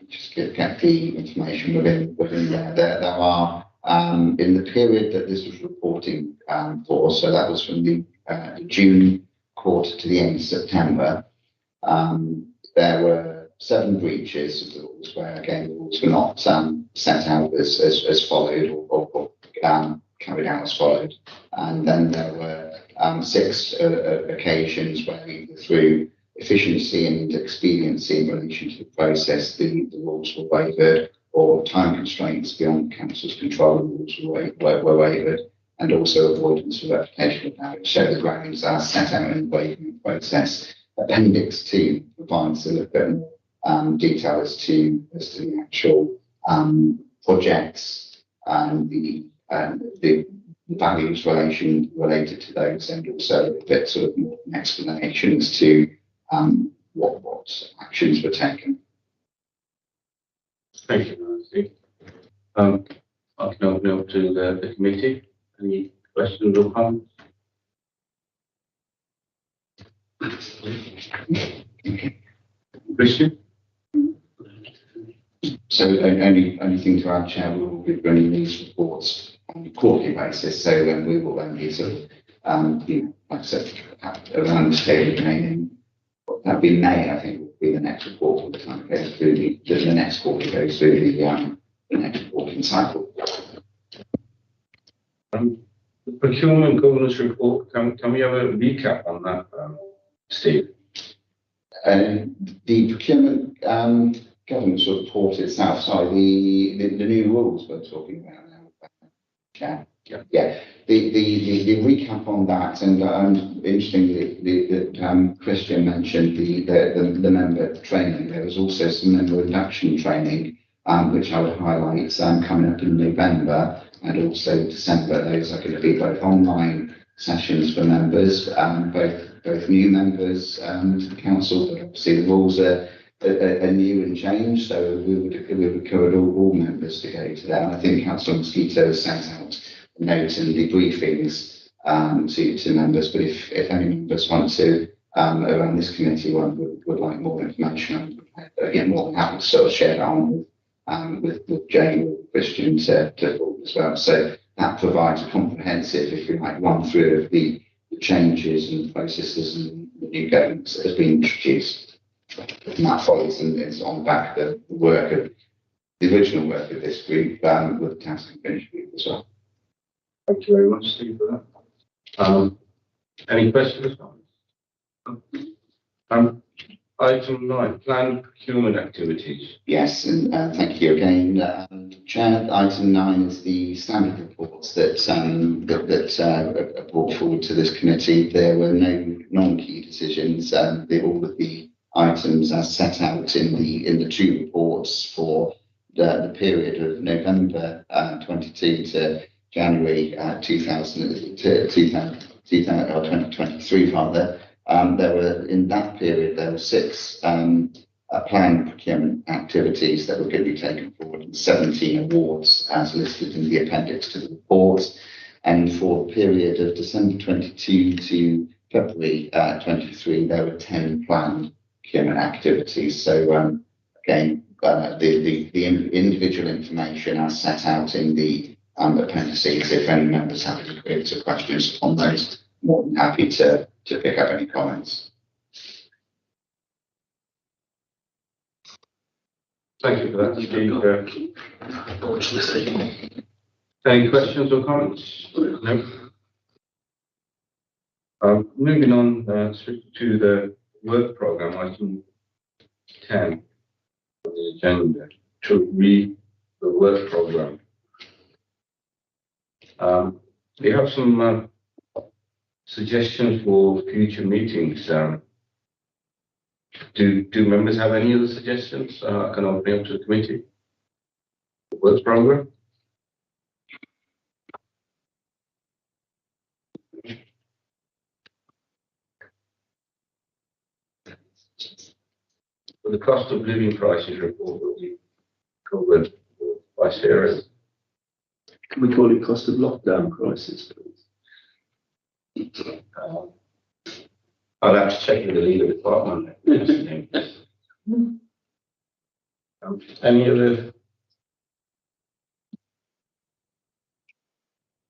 just get the information within there. There are in the period that this was reporting for, so that was from the June quarter to the end of September. There were 7 breaches of the rules where, again, the rules were not set out as followed or carried out as followed. And then there were 6 occasions where, either through efficiency and expediency in relation to the process, the rules were waived, or time constraints beyond council's control, the rules were waived, and also avoidance of reputational damage. So the grounds are set out in the waiving process. Appendix 2 provides a little bit more detail as to the actual projects and the values related to those, and also a bit sort of more an explanation as to what actions were taken. Thank you, Nancy. I can open up to the committee. Any questions or comments? Christian? So only thing to add, Chair, we will be running these reports on a quarterly basis, so then we will then be sort of, like I said, around this period of May, that'll be May, I think, will be the next report, by the time it goes through the next quarter goes through the next reporting cycle. The procurement governance report, can we have a recap on that, Steve? The procurement governance report itself, sorry, the new rules we're talking about now. Yeah. The recap on that, and interestingly, that Christian mentioned the member training. There was also some member induction training, which I would highlight coming up in November and also December. Those are going to be both online sessions for members, both new members to the council, but obviously the rules are new and changed, so we would encourage all members to go to that. And I think Councillor Mosquito sent out a note and debriefings to members, but if any members want to, around this committee, would like more information, again, more than happy to sort of share that on with Jane or Christian to as well. So that provides a comprehensive, if you like, run through of the changes and processes and the new governance that has been introduced. And that follows and is on the back of the work of the original work of this group with the task and finish group as well. Thank you very much, Steve, for that. Any questions? Item 9, planned procurement activities. Yes, and thank you again, Chair. Item 9 is the standard reports that are brought forward to this committee. There were no non-key decisions. All of the items as set out in the 2 reports for the period of November 22 to January 2023 rather. There were, in that period, there were 6 planned procurement activities that were going to be taken forward, and 17 awards as listed in the appendix to the report. And for the period of December 22 to February 23, there were 10 planned procurement activities. So again, the individual information as set out in the appendices. If any members have any queries or questions on those, more than happy to pick up any comments. Thank you for that, Steve. Any questions or comments? No. Moving on to the work programme, item 10 on the agenda, to read the work programme. We have some suggestions for future meetings. Do members have any other suggestions? I can open it up to the committee. Work programme. For the cost of living prices report will be covered by Sarah. Can we call it cost of lockdown crisis, please? I'll have to check with the legal department. Any other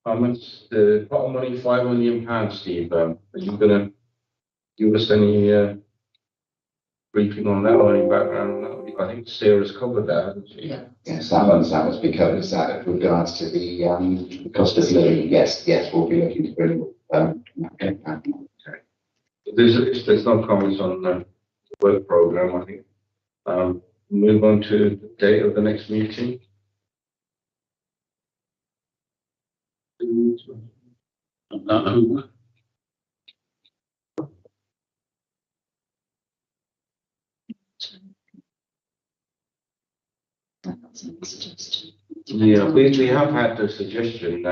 comments? The pot of money, £5 million, Steve. Are you going to give us any briefing on that or any background on that? I think Sarah's covered that, hasn't she? Yeah. Yes, that was because is that with regards to the cost of living. Yes, we'll be looking to bring. Okay. There's no comments on the work programme, I think. Move on to the date of the next meeting. Yeah, we have had the suggestion.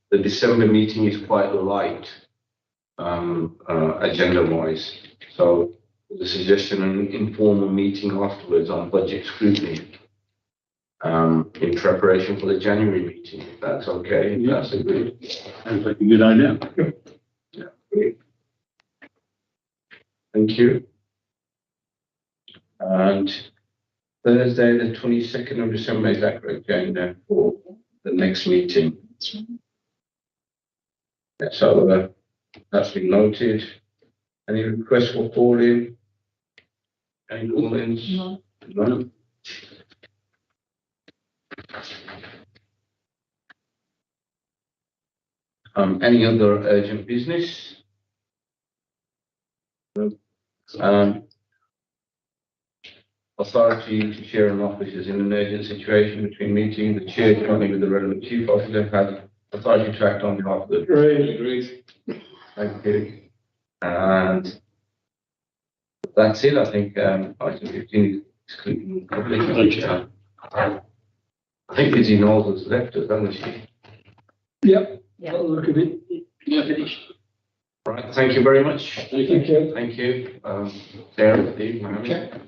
The December meeting is quite light, agenda-wise. So the suggestion, an informal meeting afterwards on budget scrutiny, in preparation for the January meeting. If that's okay. If that's agreed. Sounds like a good idea. Yeah. Great. Thank you. And Thursday, the 22nd of December, is that correct, Jane, for the next meeting? Yeah, so that's been noted. Any requests for call-in? Any call-ins? No. No. Any other urgent business? No. Authority to share an officers in an urgent situation between meeting, the chair jointly with the relevant chief officer has authority to act on behalf of the. Agreed. Thank you. And that's it, I think. Item 15 is excluding public. I think Lizzie Knowles has left us, hasn't she? Yep. Yeah. Got a look at it. Yeah, finished. Right, thank you very much. Thank you. Thank you. Sarah, Steve, Mohammed.